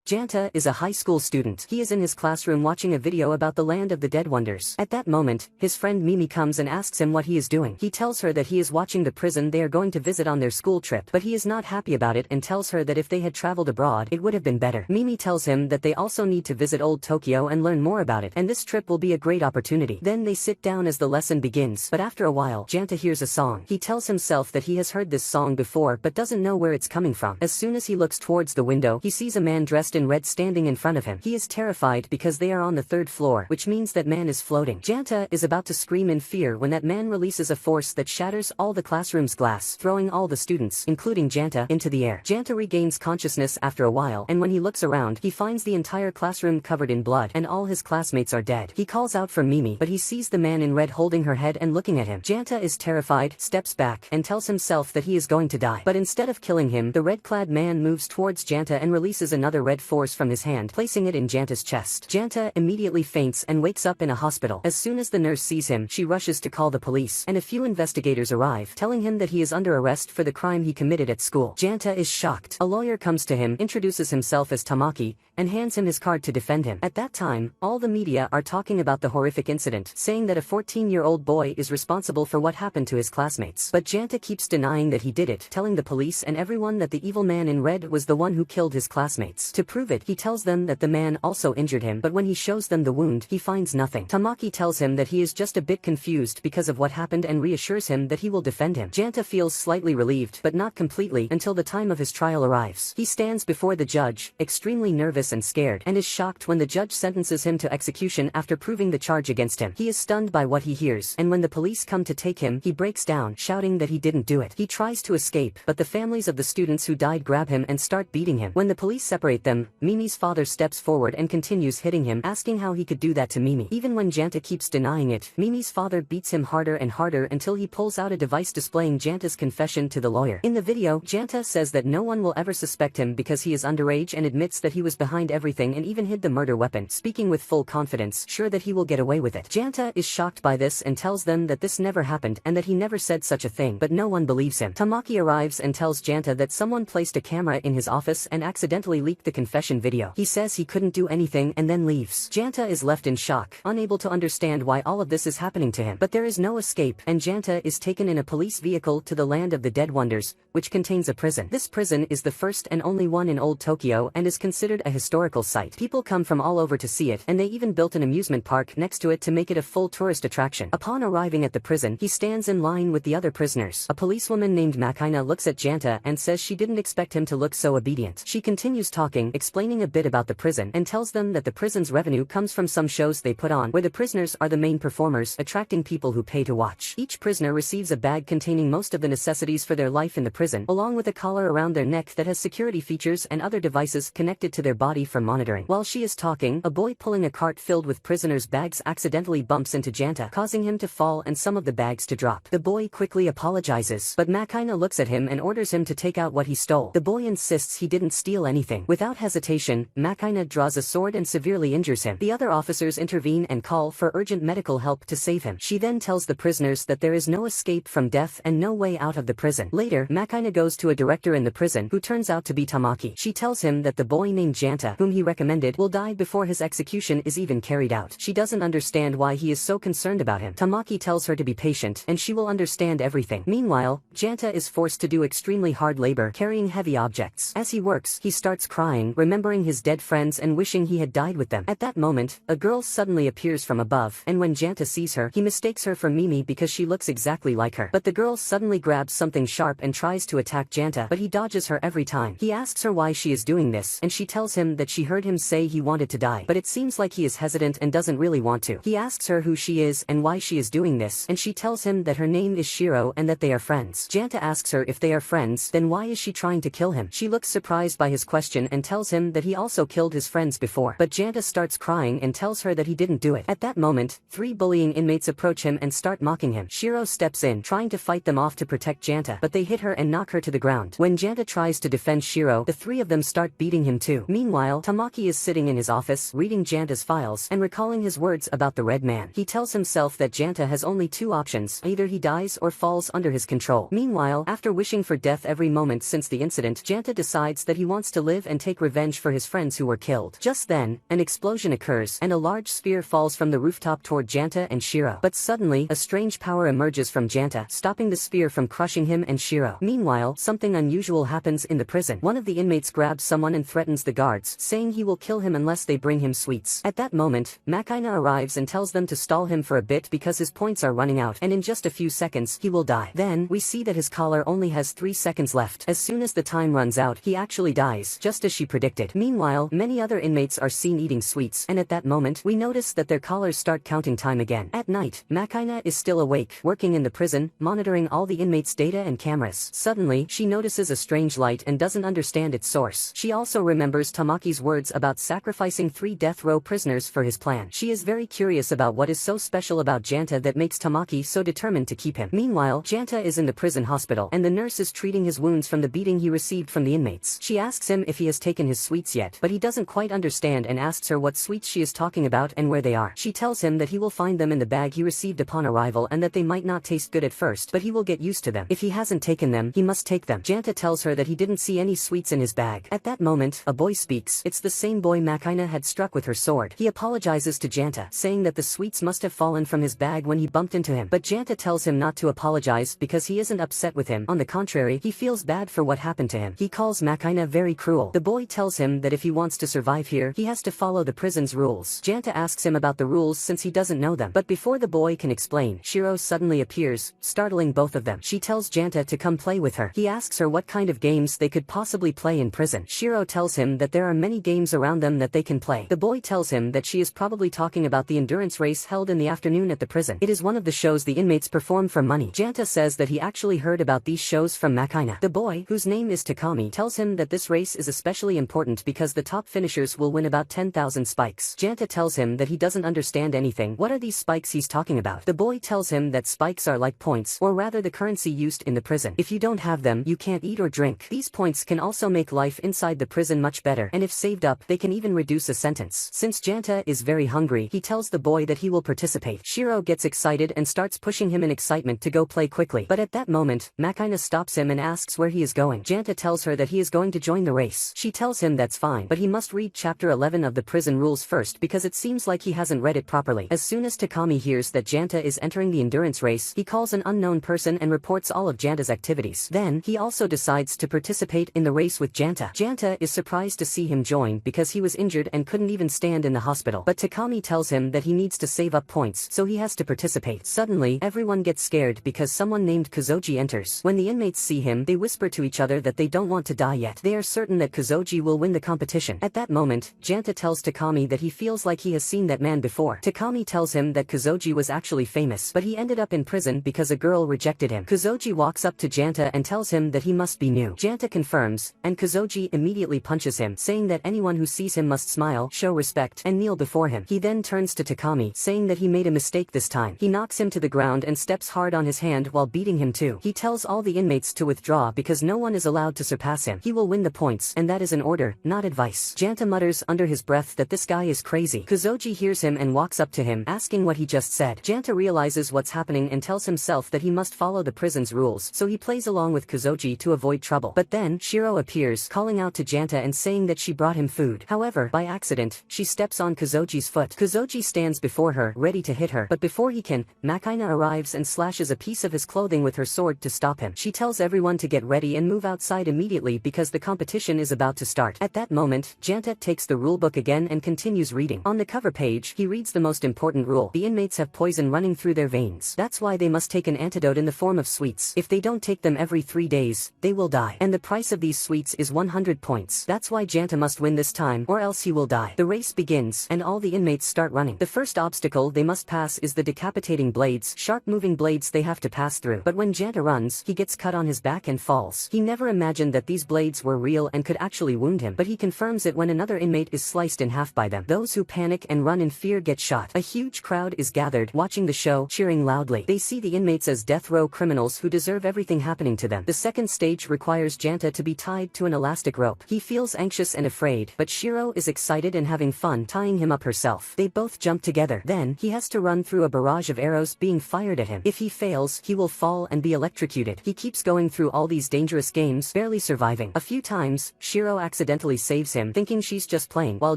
Janta is a high school student. He is in his classroom watching a video about the land of the dead wonders. At that moment, his friend Mimi comes and asks him what he is doing. He tells her that he is watching the prison they are going to visit on their school trip, but he is not happy about it and tells her that if they had traveled abroad, it would have been better. Mimi tells him that they also need to visit old Tokyo and learn more about it, and this trip will be a great opportunity. Then they sit down as the lesson begins, but after a while, Janta hears a song. He tells himself that he has heard this song before but doesn't know where it's coming from. As soon as he looks towards the window, he sees a man dressed in red standing in front of him. He is terrified because they are on the 3rd floor, which means that man is floating. Janta is about to scream in fear when that man releases a force that shatters all the classroom's glass, throwing all the students, including Janta, into the air. Janta regains consciousness after a while, and when he looks around, he finds the entire classroom covered in blood, and all his classmates are dead. He calls out for Mimi, but he sees the man in red holding her head and looking at him. Janta is terrified, steps back, and tells himself that he is going to die. But instead of killing him, the red-clad man moves towards Janta and releases another red force from his hand, placing it in Janta's chest. Janta immediately faints and wakes up in a hospital. As soon as the nurse sees him, she rushes to call the police, and a few investigators arrive, telling him that he is under arrest for the crime he committed at school. Janta is shocked. A lawyer comes to him, introduces himself as Tamaki, and hands him his card to defend him. At that time, all the media are talking about the horrific incident, saying that a 14-year-old boy is responsible for what happened to his classmates. But Janta keeps denying that he did it, telling the police and everyone that the evil man in red was the one who killed his classmates. To prove it, he tells them that the man also injured him, but when he shows them the wound, he finds nothing. Tamaki tells him that he is just a bit confused because of what happened and reassures him that he will defend him. Janta feels slightly relieved, but not completely, until the time of his trial arrives. He stands before the judge, extremely nervous and scared, and is shocked when the judge sentences him to execution after proving the charge against him. He is stunned by what he hears, and when the police come to take him, he breaks down, shouting that he didn't do it. He tries to escape, but the families of the students who died grab him and start beating him. When the police separate them, Mimi's father steps forward and continues hitting him, asking how he could do that to Mimi. Even when Janta keeps denying it, Mimi's father beats him harder and harder until he pulls out a device displaying Janta's confession to the lawyer. In the video, Janta says that no one will ever suspect him because he is underage and admits that he was behind everything and even hid the murder weapon, speaking with full confidence, sure that he will get away with it. Janta is shocked by this and tells them that this never happened and that he never said such a thing, but no one believes him. Tamaki arrives and tells Janta that someone placed a camera in his office and accidentally leaked the confession video. He says he couldn't do anything and then leaves. Janta is left in shock, unable to understand why all of this is happening to him. But there is no escape, and Janta is taken in a police vehicle to the land of the dead wonders, which contains a prison. This prison is the first and only one in Old Tokyo and is considered a historical site. People come from all over to see it, and they even built an amusement park next to it to make it a full tourist attraction. Upon arriving at the prison, he stands in line with the other prisoners. A policewoman named Makaina looks at Janta and says she didn't expect him to look so obedient. She continues talking, explaining a bit about the prison, and tells them that the prison's revenue comes from some shows they put on, where the prisoners are the main performers, attracting people who pay to watch. Each prisoner receives a bag containing most of the necessities for their life in the prison, along with a collar around their neck that has security features and other devices connected to their body for monitoring. While she is talking, a boy pulling a cart filled with prisoners' bags accidentally bumps into Janta, causing him to fall and some of the bags to drop. The boy quickly apologizes, but Makaina looks at him and orders him to take out what he stole. The boy insists he didn't steal anything. Without hesitation, Makaina draws a sword and severely injures him. The other officers intervene and call for urgent medical help to save him. She then tells the prisoners that there is no escape from death and no way out of the prison. Later, Makaina goes to a director in the prison, who turns out to be Tamaki. She tells him that the boy named Janta, whom he recommended, will die before his execution is even carried out. She doesn't understand why he is so concerned about him. Tamaki tells her to be patient, and she will understand everything. Meanwhile, Janta is forced to do extremely hard labor, carrying heavy objects. As he works, he starts crying, remembering his dead friends and wishing he had died with them. At that moment, a girl suddenly appears from above, and when Janta sees her, he mistakes her for Mimi because she looks exactly like her. But the girl suddenly grabs something sharp and tries to attack Janta, but he dodges her every time. He asks her why she is doing this, and she tells him that she heard him say he wanted to die, but it seems like he is hesitant and doesn't really want to. He asks her who she is and why she is doing this, and she tells him that her name is Shiro and that they are friends. Janta asks her if they are friends, then why is she trying to kill him? She looks surprised by his question and tells him that he also killed his friends before. But Janta starts crying and tells her that he didn't do it. At that moment, 3 bullying inmates approach him and start mocking him. Shiro steps in, trying to fight them off to protect Janta, but they hit her and knock her to the ground. When Janta tries to defend Shiro, the 3 of them start beating him too. Meanwhile, Tamaki is sitting in his office, reading Janta's files and recalling his words about the red man. He tells himself that Janta has only 2 options: either he dies or falls under his control. Meanwhile, after wishing for death every moment since the incident, Janta decides that he wants to live and take revenge revenge for his friends who were killed. Just then, an explosion occurs, and a large spear falls from the rooftop toward Janta and Shiro. But suddenly, a strange power emerges from Janta, stopping the spear from crushing him and Shiro. Meanwhile, something unusual happens in the prison. One of the inmates grabs someone and threatens the guards, saying he will kill him unless they bring him sweets. At that moment, Makaina arrives and tells them to stall him for a bit because his points are running out, and in just a few seconds, he will die. Then, we see that his collar only has 3 seconds left. As soon as the time runs out, he actually dies, just as she predicted. Meanwhile, many other inmates are seen eating sweets, and at that moment, we notice that their collars start counting time again. At night, Makaina is still awake, working in the prison, monitoring all the inmates' data and cameras. Suddenly, she notices a strange light and doesn't understand its source. She also remembers Tamaki's words about sacrificing 3 death row prisoners for his plan. She is very curious about what is so special about Janta that makes Tamaki so determined to keep him. Meanwhile, Janta is in the prison hospital, and the nurse is treating his wounds from the beating he received from the inmates. She asks him if he has taken his sweets yet, but he doesn't quite understand and asks her what sweets she is talking about and where they are. She tells him that he will find them in the bag he received upon arrival and that they might not taste good at first, but he will get used to them. If he hasn't taken them, he must take them. Janta tells her that he didn't see any sweets in his bag. At that moment, a boy speaks. It's the same boy Makaina had struck with her sword. He apologizes to Janta, saying that the sweets must have fallen from his bag when he bumped into him. But Janta tells him not to apologize because he isn't upset with him. On the contrary, he feels bad for what happened to him. He calls Makaina very cruel. The boy tells him that if he wants to survive here, he has to follow the prison's rules. Janta asks him about the rules since he doesn't know them. But before the boy can explain, Shiro suddenly appears, startling both of them. She tells Janta to come play with her. He asks her what kind of games they could possibly play in prison. Shiro tells him that there are many games around them that they can play. The boy tells him that she is probably talking about the endurance race held in the afternoon at the prison. It is one of the shows the inmates perform for money. Janta says that he actually heard about these shows from Makaina. The boy, whose name is Takami, tells him that this race is especially important because the top finishers will win about 10,000 spikes. Janta tells him that he doesn't understand anything. What are these spikes he's talking about? The boy tells him that spikes are like points, or rather the currency used in the prison. If you don't have them, you can't eat or drink. These points can also make life inside the prison much better, and if saved up, they can even reduce a sentence. Since Janta is very hungry, he tells the boy that he will participate. Shiro gets excited and starts pushing him in excitement to go play quickly. But at that moment, Makaina stops him and asks where he is going. Janta tells her that he is going to join the race. She tells him that's fine, but he must read chapter 11 of the prison rules first because it seems like he hasn't read it properly. As soon as Takami hears that Janta is entering the endurance race, he calls an unknown person and reports all of Janta's activities. Then, he also decides to participate in the race with Janta. Janta is surprised to see him join because he was injured and couldn't even stand in the hospital. But Takami tells him that he needs to save up points, so he has to participate. Suddenly, everyone gets scared because someone named Kuzoji enters. When the inmates see him, they whisper to each other that they don't want to die yet. They are certain that Kuzoji will win the competition. At that moment, Janta tells Takami that he feels like he has seen that man before. Takami tells him that Kuzoji was actually famous, but he ended up in prison because a girl rejected him. Kuzoji walks up to Janta and tells him that he must be new. Janta confirms, and Kuzoji immediately punches him, saying that anyone who sees him must smile, show respect, and kneel before him. He then turns to Takami, saying that he made a mistake this time. He knocks him to the ground and steps hard on his hand while beating him too. He tells all the inmates to withdraw because no one is allowed to surpass him. He will win the points, and that is an order, not advice. Janta mutters under his breath that this guy is crazy. Kuzoji hears him and walks up to him, asking what he just said. Janta realizes what's happening and tells himself that he must follow the prison's rules, so he plays along with Kuzoji to avoid trouble. But then, Shiro appears, calling out to Janta and saying that she brought him food. However, by accident, she steps on Kuzoji's foot. Kuzoji stands before her, ready to hit her, but before he can, Makaina arrives and slashes a piece of his clothing with her sword to stop him. She tells everyone to get ready and move outside immediately because the competition is about to start. At that moment, Janta takes the rulebook again and continues reading. On the cover page, he reads the most important rule. The inmates have poison running through their veins. That's why they must take an antidote in the form of sweets. If they don't take them every 3 days, they will die. And the price of these sweets is 100 points. That's why Janta must win this time, or else he will die. The race begins, and all the inmates start running. The first obstacle they must pass is the decapitating blades, sharp-moving blades they have to pass through. But when Janta runs, he gets cut on his back and falls. He never imagined that these blades were real and could actually wound him, but he confirms it when another inmate is sliced in half by them. Those who panic and run in fear get shot. A huge crowd is gathered, watching the show, cheering loudly. They see the inmates as death row criminals who deserve everything happening to them. The second stage requires Janta to be tied to an elastic rope. He feels anxious and afraid, but Shiro is excited and having fun tying him up herself. They both jump together. Then, he has to run through a barrage of arrows being fired at him. If he fails, he will fall and be electrocuted. He keeps going through all these dangerous games, barely surviving. A few times, Shiro accidentally accidentally saves him, thinking she's just playing, while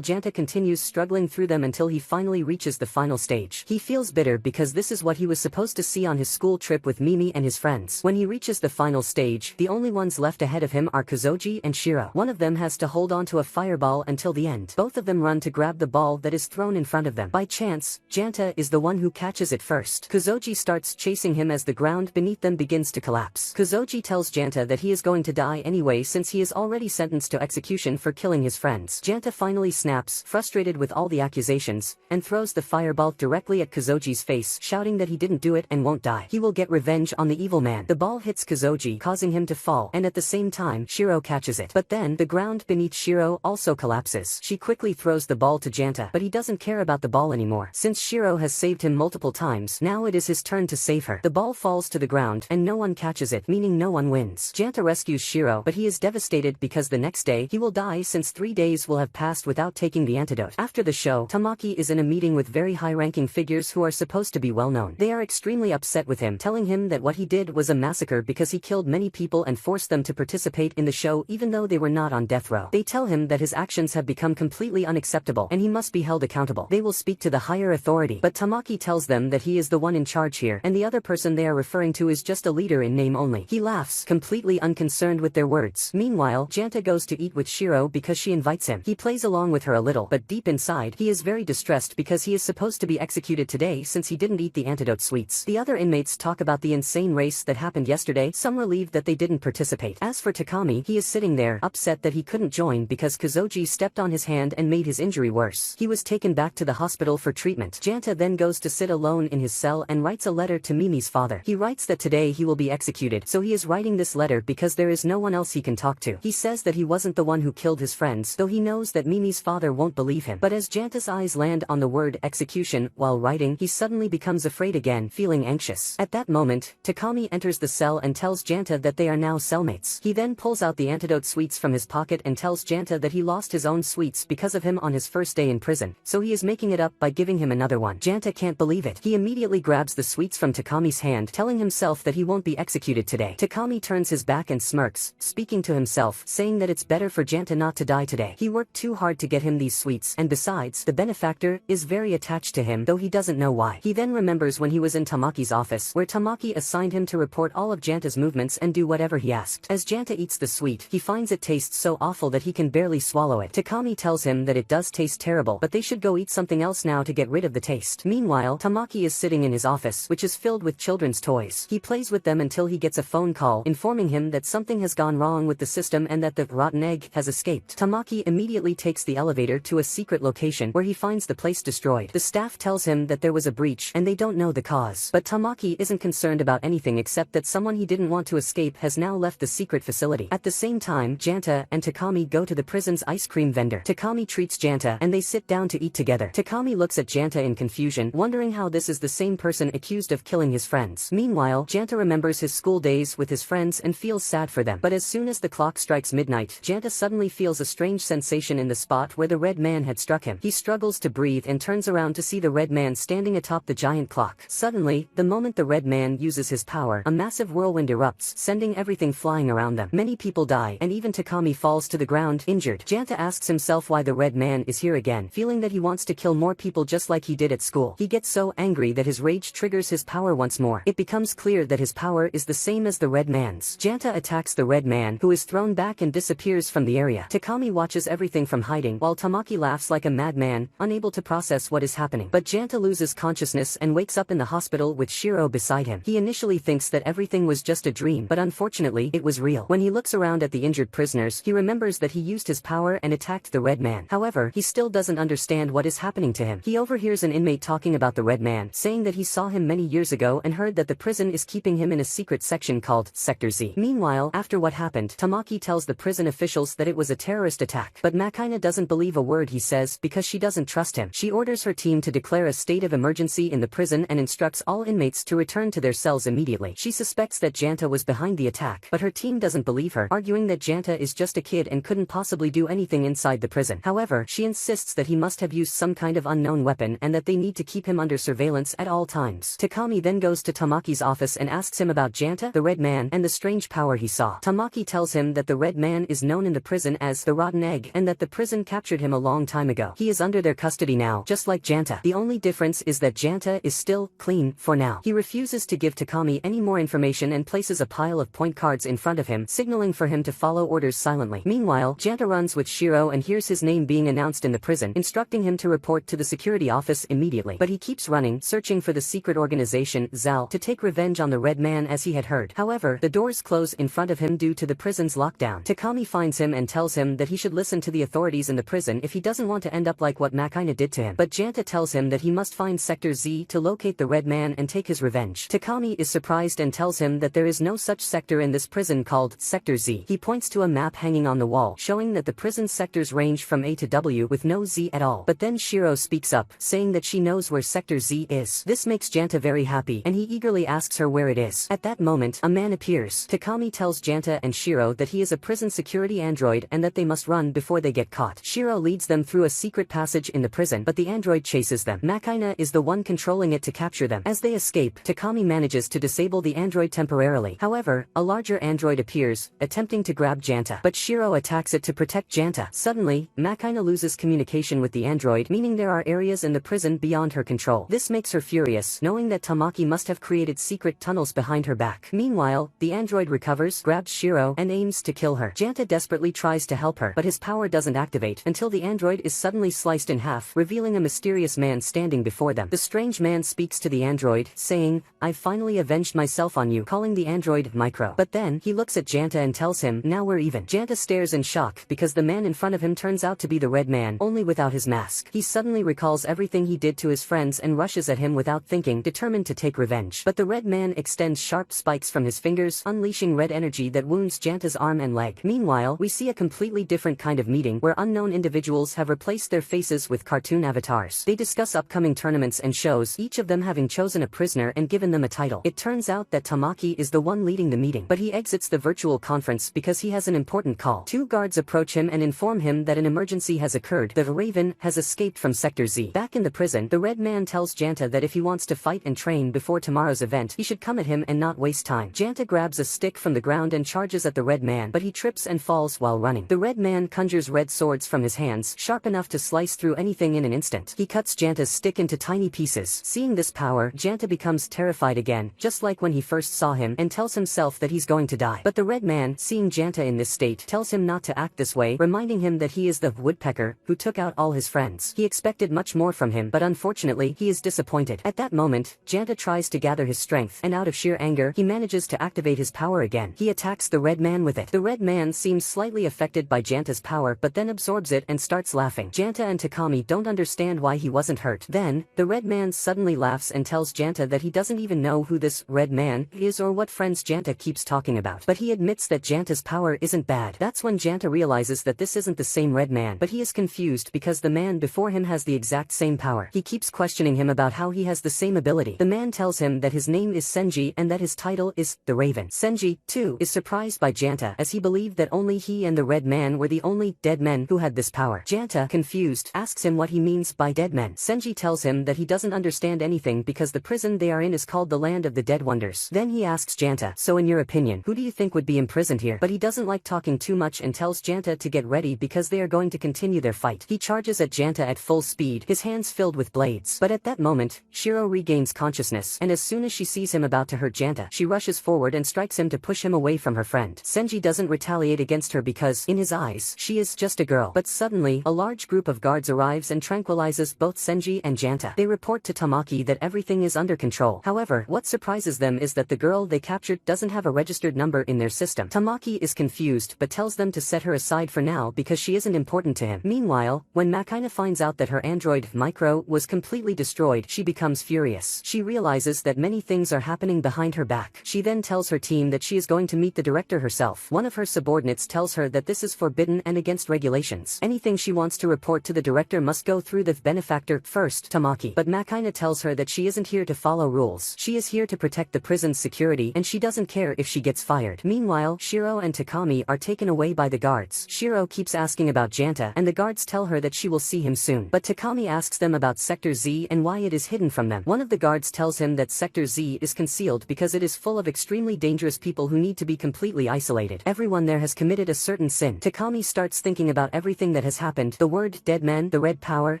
Janta continues struggling through them until he finally reaches the final stage. He feels bitter because this is what he was supposed to see on his school trip with Mimi and his friends. When he reaches the final stage, the only ones left ahead of him are Kozoji and Shiro. One of them has to hold on to a fireball until the end. Both of them run to grab the ball that is thrown in front of them. By chance, Janta is the one who catches it first. Kozoji starts chasing him as the ground beneath them begins to collapse. Kozoji tells Janta that he is going to die anyway since he is already sentenced to execution for killing his friends. Janta finally snaps, frustrated with all the accusations, and throws the fireball directly at Kozoji's face, shouting that he didn't do it and won't die. He will get revenge on the evil man. The ball hits Kozoji, causing him to fall, and at the same time, Shiro catches it. But then, the ground beneath Shiro also collapses. She quickly throws the ball to Janta, but he doesn't care about the ball anymore. Since Shiro has saved him multiple times, now it is his turn to save her. The ball falls to the ground, and no one catches it, meaning no one wins. Janta rescues Shiro, but he is devastated because the next day, he will die since 3 days will have passed without taking the antidote. After the show, Tamaki is in a meeting with very high-ranking figures who are supposed to be well-known. They are extremely upset with him, telling him that what he did was a massacre because he killed many people and forced them to participate in the show even though they were not on death row. They tell him that his actions have become completely unacceptable and he must be held accountable. They will speak to the higher authority, but Tamaki tells them that he is the one in charge here and the other person they are referring to is just a leader in name only. He laughs, completely unconcerned with their words. Meanwhile, Janta goes to eat with Shiro because she invites him. He plays along with her a little, but deep inside, he is very distressed because he is supposed to be executed today since he didn't eat the antidote sweets. The other inmates talk about the insane race that happened yesterday, some relieved that they didn't participate. As for Takami, he is sitting there, upset that he couldn't join because Kozoji stepped on his hand and made his injury worse. He was taken back to the hospital for treatment. Janta then goes to sit alone in his cell and writes a letter to Mimi's father. He writes that today he will be executed, so he is writing this letter because there is no one else he can talk to. He says that he wasn't the one who killed his friends, though he knows that Mimi's father won't believe him. But as Janta's eyes land on the word execution while writing, he suddenly becomes afraid again, feeling anxious. At that moment, Takami enters the cell and tells Janta that they are now cellmates. He then pulls out the antidote sweets from his pocket and tells Janta that he lost his own sweets because of him on his first day in prison, so he is making it up by giving him another one. Janta can't believe it. He immediately grabs the sweets from Takami's hand, telling himself that he won't be executed today. Takami turns his back and smirks, speaking to himself, saying that it's better for Janta not to die today. He worked too hard to get him these sweets, and besides, the benefactor is very attached to him, though he doesn't know why. He then remembers when he was in Tamaki's office, where Tamaki assigned him to report all of Janta's movements and do whatever he asked. As Janta eats the sweet, he finds it tastes so awful that he can barely swallow it. Takami tells him that it does taste terrible, but they should go eat something else now to get rid of the taste. Meanwhile, Tamaki is sitting in his office, which is filled with children's toys. He plays with them until he gets a phone call, informing him that something has gone wrong with the system and that the rotten egg has escaped. Tamaki immediately takes the elevator to a secret location where he finds the place destroyed. The staff tells him that there was a breach and they don't know the cause. But Tamaki isn't concerned about anything except that someone he didn't want to escape has now left the secret facility. At the same time, Janta and Takami go to the prison's ice cream vendor. Takami treats Janta and they sit down to eat together. Takami looks at Janta in confusion, wondering how this is the same person accused of killing his friends. Meanwhile, Janta remembers his school days with his friends and feels sad for them. But as soon as the clock strikes midnight, Janta suddenly feels a strange sensation in the spot where the red man had struck him. He struggles to breathe and turns around to see the red man standing atop the giant clock. Suddenly, the moment the red man uses his power, a massive whirlwind erupts, sending everything flying around them. Many people die, and even Takami falls to the ground, injured. Janta asks himself why the red man is here again, feeling that he wants to kill more people just like he did at school. He gets so angry that his rage triggers his power once more. It becomes clear that his power is the same as the red man's. Janta attacks the red man, who is thrown back and disappears from the area. Takami watches everything from hiding, while Tamaki laughs like a madman, unable to process what is happening. But Janta loses consciousness and wakes up in the hospital with Shiro beside him. He initially thinks that everything was just a dream, but unfortunately, it was real. When he looks around at the injured prisoners, he remembers that he used his power and attacked the red man. However, he still doesn't understand what is happening to him. He overhears an inmate talking about the red man, saying that he saw him many years ago and heard that the prison is keeping him in a secret section called Sector Z. Meanwhile, after what happened, Tamaki tells the prison officials that it was a terrorist attack, but Makaina doesn't believe a word he says because she doesn't trust him. She orders her team to declare a state of emergency in the prison and instructs all inmates to return to their cells immediately. She suspects that Janta was behind the attack, but her team doesn't believe her, arguing that Janta is just a kid and couldn't possibly do anything inside the prison. However, she insists that he must have used some kind of unknown weapon and that they need to keep him under surveillance at all times. Takami then goes to Tamaki's office and asks him about Janta, the red man, and the strange power he saw. Tamaki tells him that the red man is known in the prison prison as the rotten egg and that the prison captured him a long time ago. He is under their custody now, just like Janta. The only difference is that Janta is still clean for now. He refuses to give Takami any more information and places a pile of point cards in front of him, signaling for him to follow orders silently. Meanwhile, Janta runs with Shiro and hears his name being announced in the prison, instructing him to report to the security office immediately. But he keeps running, searching for the secret organization, Zal, to take revenge on the Red Man as he had heard. However, the doors close in front of him due to the prison's lockdown. Takami finds him and tells him that he should listen to the authorities in the prison if he doesn't want to end up like what Makaina did to him. But Janta tells him that he must find Sector Z to locate the Red Man and take his revenge. Takami is surprised and tells him that there is no such sector in this prison called Sector Z. He points to a map hanging on the wall, showing that the prison's sectors range from A to W with no Z at all. But then Shiro speaks up, saying that she knows where Sector Z is. This makes Janta very happy, and he eagerly asks her where it is. At that moment, a man appears. Takami tells Janta and Shiro that he is a prison security android and that they must run before they get caught. Shiro leads them through a secret passage in the prison, but the android chases them. Makaina is the one controlling it to capture them. As they escape, Takami manages to disable the android temporarily. However, a larger android appears, attempting to grab Janta, but Shiro attacks it to protect Janta. Suddenly, Makaina loses communication with the android, meaning there are areas in the prison beyond her control. This makes her furious, knowing that Tamaki must have created secret tunnels behind her back. Meanwhile, the android recovers, grabs Shiro, and aims to kill her. Janta desperately tries to help her, but his power doesn't activate until the android is suddenly sliced in half, revealing a mysterious man standing before them. The strange man speaks to the android, saying, "I've finally avenged myself on you," calling the android Micro. But then, he looks at Janta and tells him, "Now we're even." Janta stares in shock because the man in front of him turns out to be the Red Man, only without his mask. He suddenly recalls everything he did to his friends and rushes at him without thinking, determined to take revenge. But the Red Man extends sharp spikes from his fingers, unleashing red energy that wounds Janta's arm and leg. Meanwhile, we see a completely different kind of meeting where unknown individuals have replaced their faces with cartoon avatars. They discuss upcoming tournaments and shows, each of them having chosen a prisoner and given them a title. It turns out that Tamaki is the one leading the meeting, but he exits the virtual conference because he has an important call. Two guards approach him and inform him that an emergency has occurred, that a Raven has escaped from Sector Z. Back in the prison, the Red Man tells Janta that if he wants to fight and train before tomorrow's event, he should come at him and not waste time. Janta grabs a stick from the ground and charges at the Red Man, but he trips and falls while running. The Red Man conjures red swords from his hands, sharp enough to slice through anything in an instant. He cuts Janta's stick into tiny pieces. Seeing this power, Janta becomes terrified again, just like when he first saw him, and tells himself that he's going to die. But the Red Man, seeing Janta in this state, tells him not to act this way, reminding him that he is the woodpecker who took out all his friends. He expected much more from him, but unfortunately, he is disappointed. At that moment, Janta tries to gather his strength, and out of sheer anger, he manages to activate his power again. He attacks the Red Man with it. The Red Man seems slightly affected by Janta's power, but then absorbs it and starts laughing. Janta and Takami don't understand why he wasn't hurt. Then, the Red Man suddenly laughs and tells Janta that he doesn't even know who this Red Man is or what friends Janta keeps talking about. But he admits that Janta's power isn't bad. That's when Janta realizes that this isn't the same Red Man, but he is confused because the man before him has the exact same power. He keeps questioning him about how he has the same ability. The man tells him that his name is Senji and that his title is the Raven. Senji, too, is surprised by Janta as he believed that only he and the Red Man were the only dead men who had this power. Janta, confused, asks him what he means by dead men. Senji tells him that he doesn't understand anything because the prison they are in is called the Land of the Dead Wonders. Then he asks Janta, "So in your opinion, who do you think would be imprisoned here?" But he doesn't like talking too much and tells Janta to get ready because they are going to continue their fight. He charges at Janta at full speed, his hands filled with blades. But at that moment, Shiro regains consciousness, and as soon as she sees him about to hurt Janta, she rushes forward and strikes him to push him away from her friend. Senji doesn't retaliate against her because, in his eyes, she is just a girl. But suddenly, a large group of guards arrives and tranquilizes both Senji and Janta. They report to Tamaki that everything is under control. However, what surprises them is that the girl they captured doesn't have a registered number in their system. Tamaki is confused but tells them to set her aside for now because she isn't important to him. Meanwhile, when Makaina finds out that her android, Micro, was completely destroyed, she becomes furious. She realizes that many things are happening behind her back. She then tells her team that she is going to meet the director herself. One of her subordinates tells her that this is forbidden and against regulations. Anything she wants to report to the director must go through the benefactor first, Tamaki. But Makaina tells her that she isn't here to follow rules. She is here to protect the prison's security and she doesn't care if she gets fired. Meanwhile, Shiro and Takami are taken away by the guards. Shiro keeps asking about Janta and the guards tell her that she will see him soon. But Takami asks them about Sector Z and why it is hidden from them. One of the guards tells him that Sector Z is concealed because it is full of extremely dangerous people who need to be completely isolated. Everyone there has committed a certain sin. Takami starts thinking about everything that has happened, the word dead men, the red power,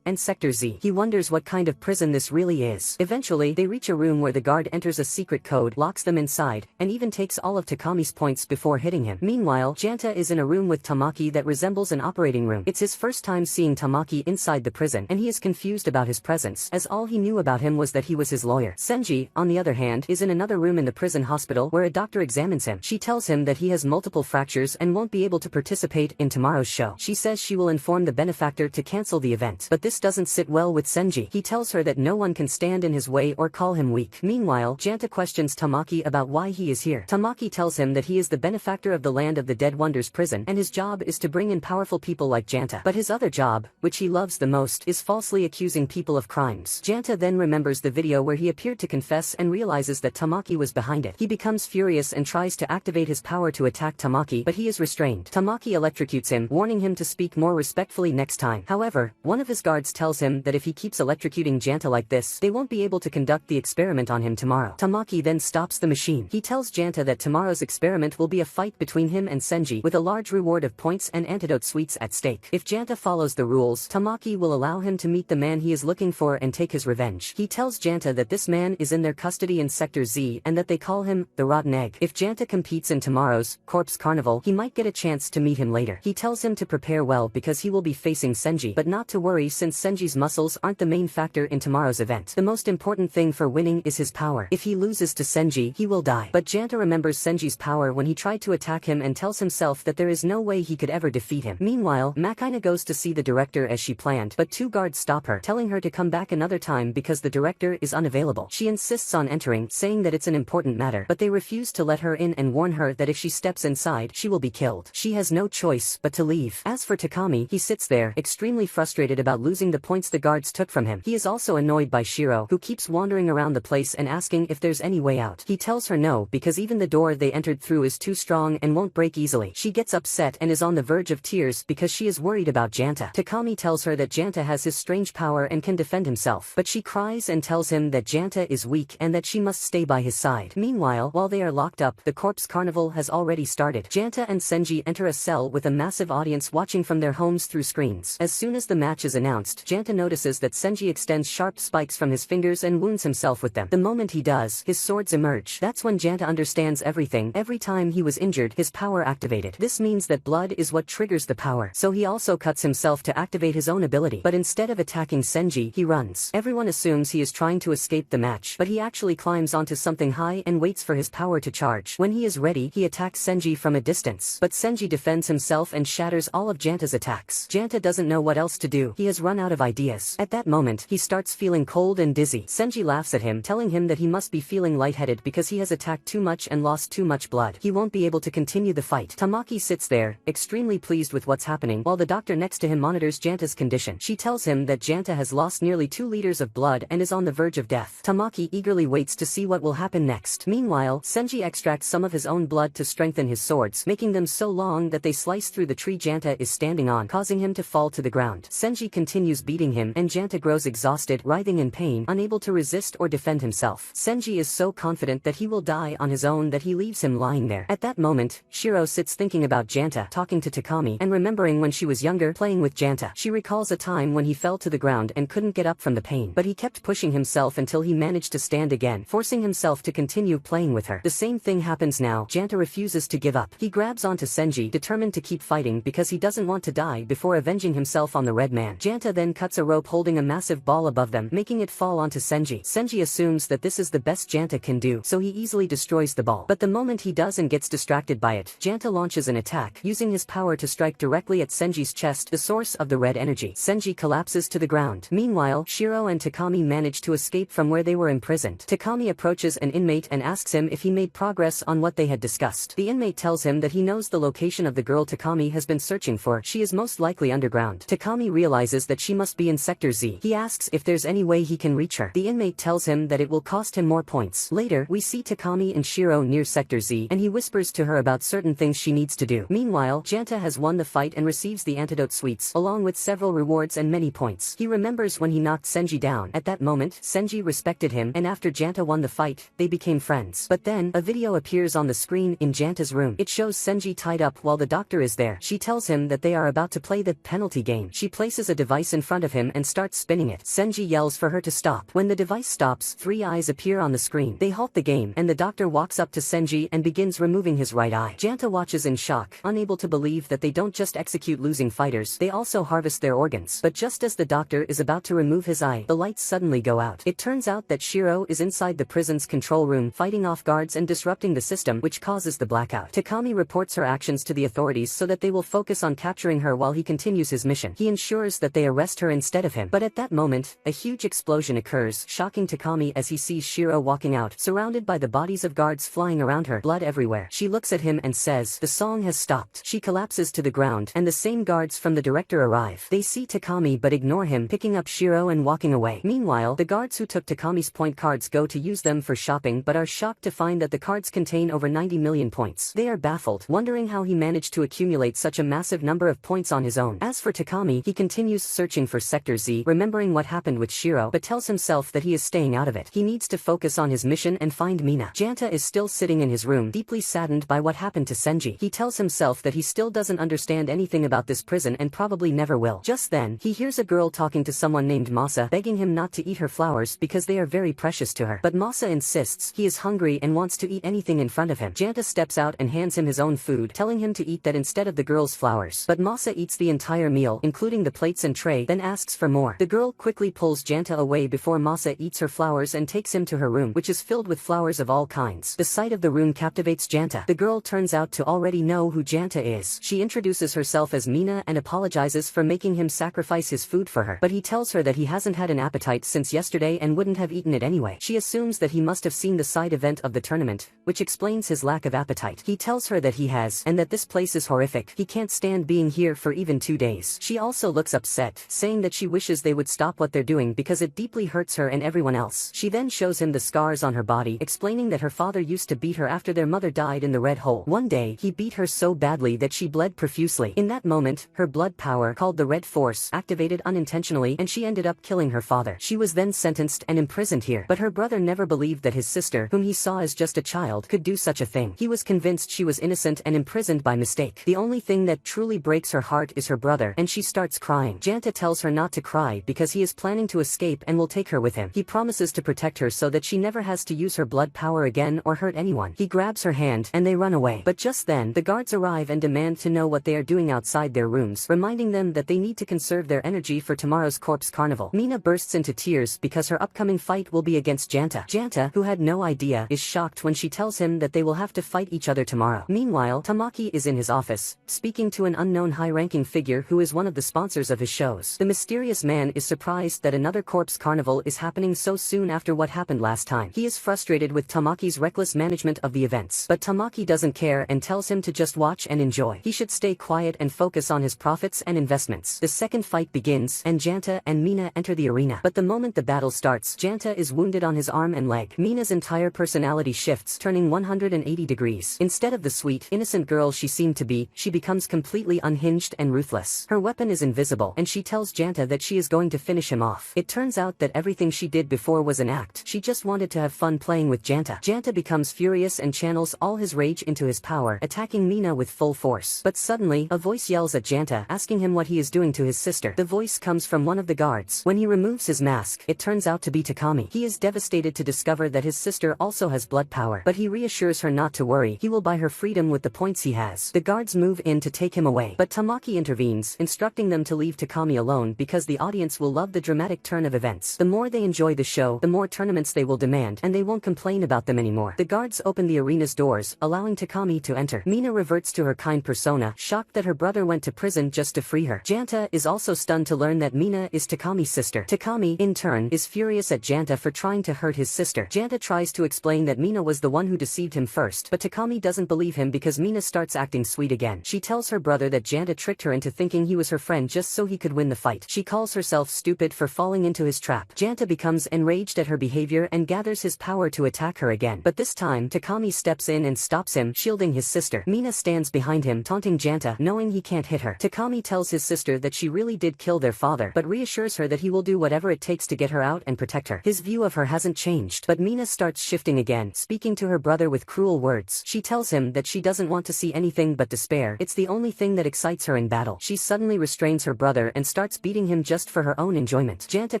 and Sector Z. He wonders what kind of prison this really is. Eventually, they reach a room where the guard enters a secret code, locks them inside, and even takes all of Takami's points before hitting him. Meanwhile, Janta is in a room with Tamaki that resembles an operating room. It's his first time seeing Tamaki inside the prison, and he is confused about his presence, as all he knew about him was that he was his lawyer. Senji, on the other hand, is in another room in the prison hospital where a doctor examines him. She tells him that he has multiple fractures and won't be able to participate in tomorrow's show. She says she will inform the benefactor to cancel the event, but this doesn't sit well with Senji. He tells her that no one can stand in his way or call him weak. Meanwhile, Janta questions Tamaki about why he is here. Tamaki tells him that he is the benefactor of the Land of the Dead Wonders prison, and his job is to bring in powerful people like Janta. But his other job, which he loves the most, is falsely accusing people of crimes. Janta then remembers the video where he appeared to confess and realizes that Tamaki was behind it. He becomes furious and tries to activate his power to attack Tamaki, but he is restrained. Tamaki electrocutes him, warning him to speak more respectfully next time. However, one of his guards tells him that if he keeps electrocuting Janta like this, they won't be able to conduct the experiment on him tomorrow. Tamaki then stops the machine. He tells Janta that tomorrow's experiment will be a fight between him and Senji, with a large reward of points and antidote sweets at stake. If Janta follows the rules, Tamaki will allow him to meet the man he is looking for and take his revenge. He tells Janta that this man is in their custody in Sector Z and that they call him the Rotten Egg. If Janta competes in tomorrow's Corpse Carnival, he might get a chance to meet him later. He tells him to prepare well because he will be facing Senji, but not to worry since Senji's muscles aren't the main factor in tomorrow's event. The most important thing for winning is his power. If he loses to Senji, he will die. But Janta remembers Senji's power when he tried to attack him and tells himself that there is no way he could ever defeat him. Meanwhile, Makina goes to see the director as she planned, but two guards stop her, telling her to come back another time because the director is unavailable. She insists on entering, saying that it's an important matter, but they refuse to let her in and warn her that if she steps inside, she will be killed. She has no choice but to leave. As for Takami, he sits there, extremely frustrated about losing the points the guards took from him. He is also annoyed by Shiro, who keeps wandering around the place and asking if there's any way out. He tells her no, because even the door they entered through is too strong and won't break easily. She gets upset and is on the verge of tears because she is worried about Janta. Takami tells her that Janta has his strange power and can defend himself, but she cries and tells him that Janta is weak and that she must stay by his side. Meanwhile, while they are locked up, the Corpse Carnival has already started. Janta and Senji enter a cell with a massive audience watching from their homes through screens. As soon as the match is announced, Janta notices that Senji extends sharp spikes from his fingers and wounds himself with them. The moment he does, his swords emerge. That's when Janta understands everything. Every time he was injured, his power activated. This means that blood is what triggers the power, so he also cuts himself to activate his own ability. But instead of attacking Senji, he runs. Everyone assumes he is trying to escape the match, but he actually climbs onto something high and waits for his power to charge. When he is ready, he attacks Senji from a distance, but Senji defends himself and shatters all of Janta's attacks. Janta doesn't know what else to do. He has run out of ideas. At that moment, he starts feeling cold and dizzy. Senji laughs at him, telling him that he must be feeling lightheaded because he has attacked too much and lost too much blood. He won't be able to continue the fight. Tamaki sits there, extremely pleased with what's happening, while the doctor next to him monitors Janta's condition. She tells him that Janta has lost nearly 2 liters of blood and is on the verge of death. Tamaki eagerly waits to see what will happen next. Meanwhile, Senji extracts some of his own blood to strengthen his swords, making them so long that they slice through the tree Janta is standing on, causing him to fall to the ground. Senji continues beating him, and Janta grows exhausted, writhing in pain, unable to resist or defend himself. Senji is so confident that he will die on his own that he leaves him lying there. At that moment, Shiro sits thinking about Janta, talking to Takami, and remembering when she was younger, playing with Janta. She recalls a time when he fell to the ground and couldn't get up from the pain, but he kept pushing himself until he managed to stand again, forcing himself to continue playing with her. The same thing happens now. Janta refuses to give up. He grabs onto Senji, determined to keep fighting because he doesn't want to die before avenging himself on the red man. Janta then cuts a rope holding a massive ball above them, making it fall onto Senji. Senji assumes that this is the best Janta can do, so he easily destroys the ball. But the moment he does and gets distracted by it, Janta launches an attack, using his power to strike directly at Senji's chest, the source of the red energy. Senji collapses to the ground. Meanwhile, Shiro and Takami manage to escape from where they were imprisoned. Takami approaches an inmate and asks him if he made progress on what they had discussed. The inmate tells him that he knows the location of the girl Takami has been searching for. She is most likely underground. Takami realizes that she must be in Sector Z. He asks if there's any way he can reach her. The inmate tells him that it will cost him more points. Later, we see Takami and Shiro near Sector Z, and he whispers to her about certain things she needs to do. Meanwhile, Janta has won the fight and receives the antidote sweets, along with several rewards and many points. He remembers when he knocked Senji down. At that moment, Senji respected him, and after Janta won the fight, they became friends. But then, a video appears on the screen in Janta's room. It shows Senji tied up while the doctor is there. She tells him that they are about to play the penalty game. She places a device in front of him and starts spinning it. Senji yells for her to stop. When the device stops, 3 eyes appear on the screen. They halt the game, and the doctor walks up to Senji and begins removing his right eye. Janta watches in shock, unable to believe that they don't just execute losing fighters, they also harvest their organs. But just as the doctor is about to remove his eye, the lights suddenly go out. It turns out that Shiro is inside the prison's control room, fighting off guards and disrupting the system, which causes the blackout. Takami reports her actions to the authorities so that they will focus on capturing her while he continues his mission. He ensures that they arrest her instead of him. But at that moment, a huge explosion occurs, shocking Takami as he sees Shiro walking out, surrounded by the bodies of guards flying around her, blood everywhere. She looks at him and says, "The song has stopped." She collapses to the ground, and the same guards from the director arrive. They see Takami but ignore him, picking up Shiro and walking away. Meanwhile, the guards who took Takami's point cards go to use them for shopping but are shocked to find that the cards contain over 90 million points. They are baffled, wondering how he managed to accumulate such a massive number of points on his own. As for Takami, he continues searching for Sector Z, remembering what happened with Shiro, but tells himself that he is staying out of it. He needs to focus on his mission and find Mina. Janta is still sitting in his room, deeply saddened by what happened to Senji. He tells himself that he still doesn't understand anything about this prison and probably never will. Just then, he hears a girl talking to someone named Masa, begging him not to eat her flowers because they are very precious to her. But Masa insists he is hungry and wants to eat anything in front of him. Janta steps out and hands him his own food, telling him to eat that instead of the girl's flowers. But Masa eats the entire meal, including the plates and tray, then asks for more. The girl quickly pulls Janta away before Masa eats her flowers and takes him to her room, which is filled with flowers of all kinds. The sight of the room captivates Janta. The girl turns out to already know who Janta is. She introduces herself as Mina and apologizes for making him sacrifice his food for her. But he tells her that he hasn't had an appetite since yesterday and wouldn't have eaten it anyway. She assumes that he must have seen the side event of the tournament, which explains his lack of appetite. He tells her that he has, and that this place is horrific. He can't stand being here for even 2 days. She also looks upset, saying that she wishes they would stop what they're doing because it deeply hurts her and everyone else. She then shows him the scars on her body, explaining that her father used to beat her after their mother died in the Red Hole. One day, he beat her so badly that she bled profusely. In that moment, her blood power, called the Red Force, activated unintentionally and she ended up killing her father. She was then sentenced and imprisoned here. But her brother never believed that his sister, whom he saw as just a child, could do such a thing. He was convinced she was innocent and imprisoned by mistake. The only thing that truly breaks her heart is her brother, and she starts crying. Janta tells her not to cry because he is planning to escape and will take her with him. He promises to protect her so that she never has to use her blood power again or hurt anyone. He grabs her hand and they run away. But just then, the guards arrive and demand to know what they are doing outside their rooms, reminding them that they need to conserve their energy for tomorrow's corpse carnival. Mina bursts into tears because her upcoming fight will be against Janta. Janta, who had no idea, is shocked when she tells him that they will have to fight each other tomorrow. Meanwhile, Tamaki is in his office, speaking to an unknown high-ranking figure who is one of the sponsors of his shows. The mysterious man is surprised that another corpse carnival is happening so soon after what happened last time. He is frustrated with Tamaki's reckless management of the events. But Tamaki doesn't care and tells him to just watch and enjoy. He should stay quiet and focus on his profits and investments. The second fight begins, and Janta and Mina enter the arena. But the moment the battle starts, Janta is wounded on his arm and leg. Mina's entire personality shifts, turning 180 degrees. Instead of the sweet, innocent girl she seemed to be, she becomes completely unhinged and ruthless. Her weapon is invisible, and she tells Janta that she is going to finish him off. It turns out that everything she did before was an act. She just wanted to have fun playing with Janta. Janta becomes furious and channels all his rage into his power, attacking Mina with full force. But suddenly, a voice yells at Janta, asking him what he is doing to his sister. The voice comes from one of the guards. When he removes his mask, it turns out to be Takami. He is devastated to discover that his sister also has blood power, but he reassures her not to worry. He will buy her freedom with the points he has. The guards move in to take him away, but Tamaki intervenes, instructing them to leave Takami alone because the audience will love the dramatic turn of events. The more they enjoy the show, the more tournaments they will demand, and they won't complain about them anymore. The guards open the arena's doors, allowing Takami to enter. Mina reverts to her kind persona, shocked that her brother went to prison just to free her. Janta is also stunned to learn that Mina is Takami's sister. Takami, in turn, is furious at Janta for trying to hurt his sister. Janta tries to explain that Mina was the one who deceived him first, but Takami doesn't believe him because Mina starts acting sweet again. She tells her brother that Janta tricked her into thinking he was her friend just so he could win the fight. She calls herself stupid for falling into his trap. Janta becomes enraged at her behavior and gathers his power to attack her again. But this time, Takami steps in and stops him, shielding his sister. Mina stands behind him, taunting Janta, knowing he can't hit her. Takami tells his sister that she really did kill their father, but reassures her that he will do whatever it takes to get her out and protect her. His view of her hasn't changed, but Mina starts shifting again, speaking to her brother with cruel words. She tells him that she doesn't want to see anything anything but despair. It's the only thing that excites her in battle. She suddenly restrains her brother and starts beating him just for her own enjoyment. Janta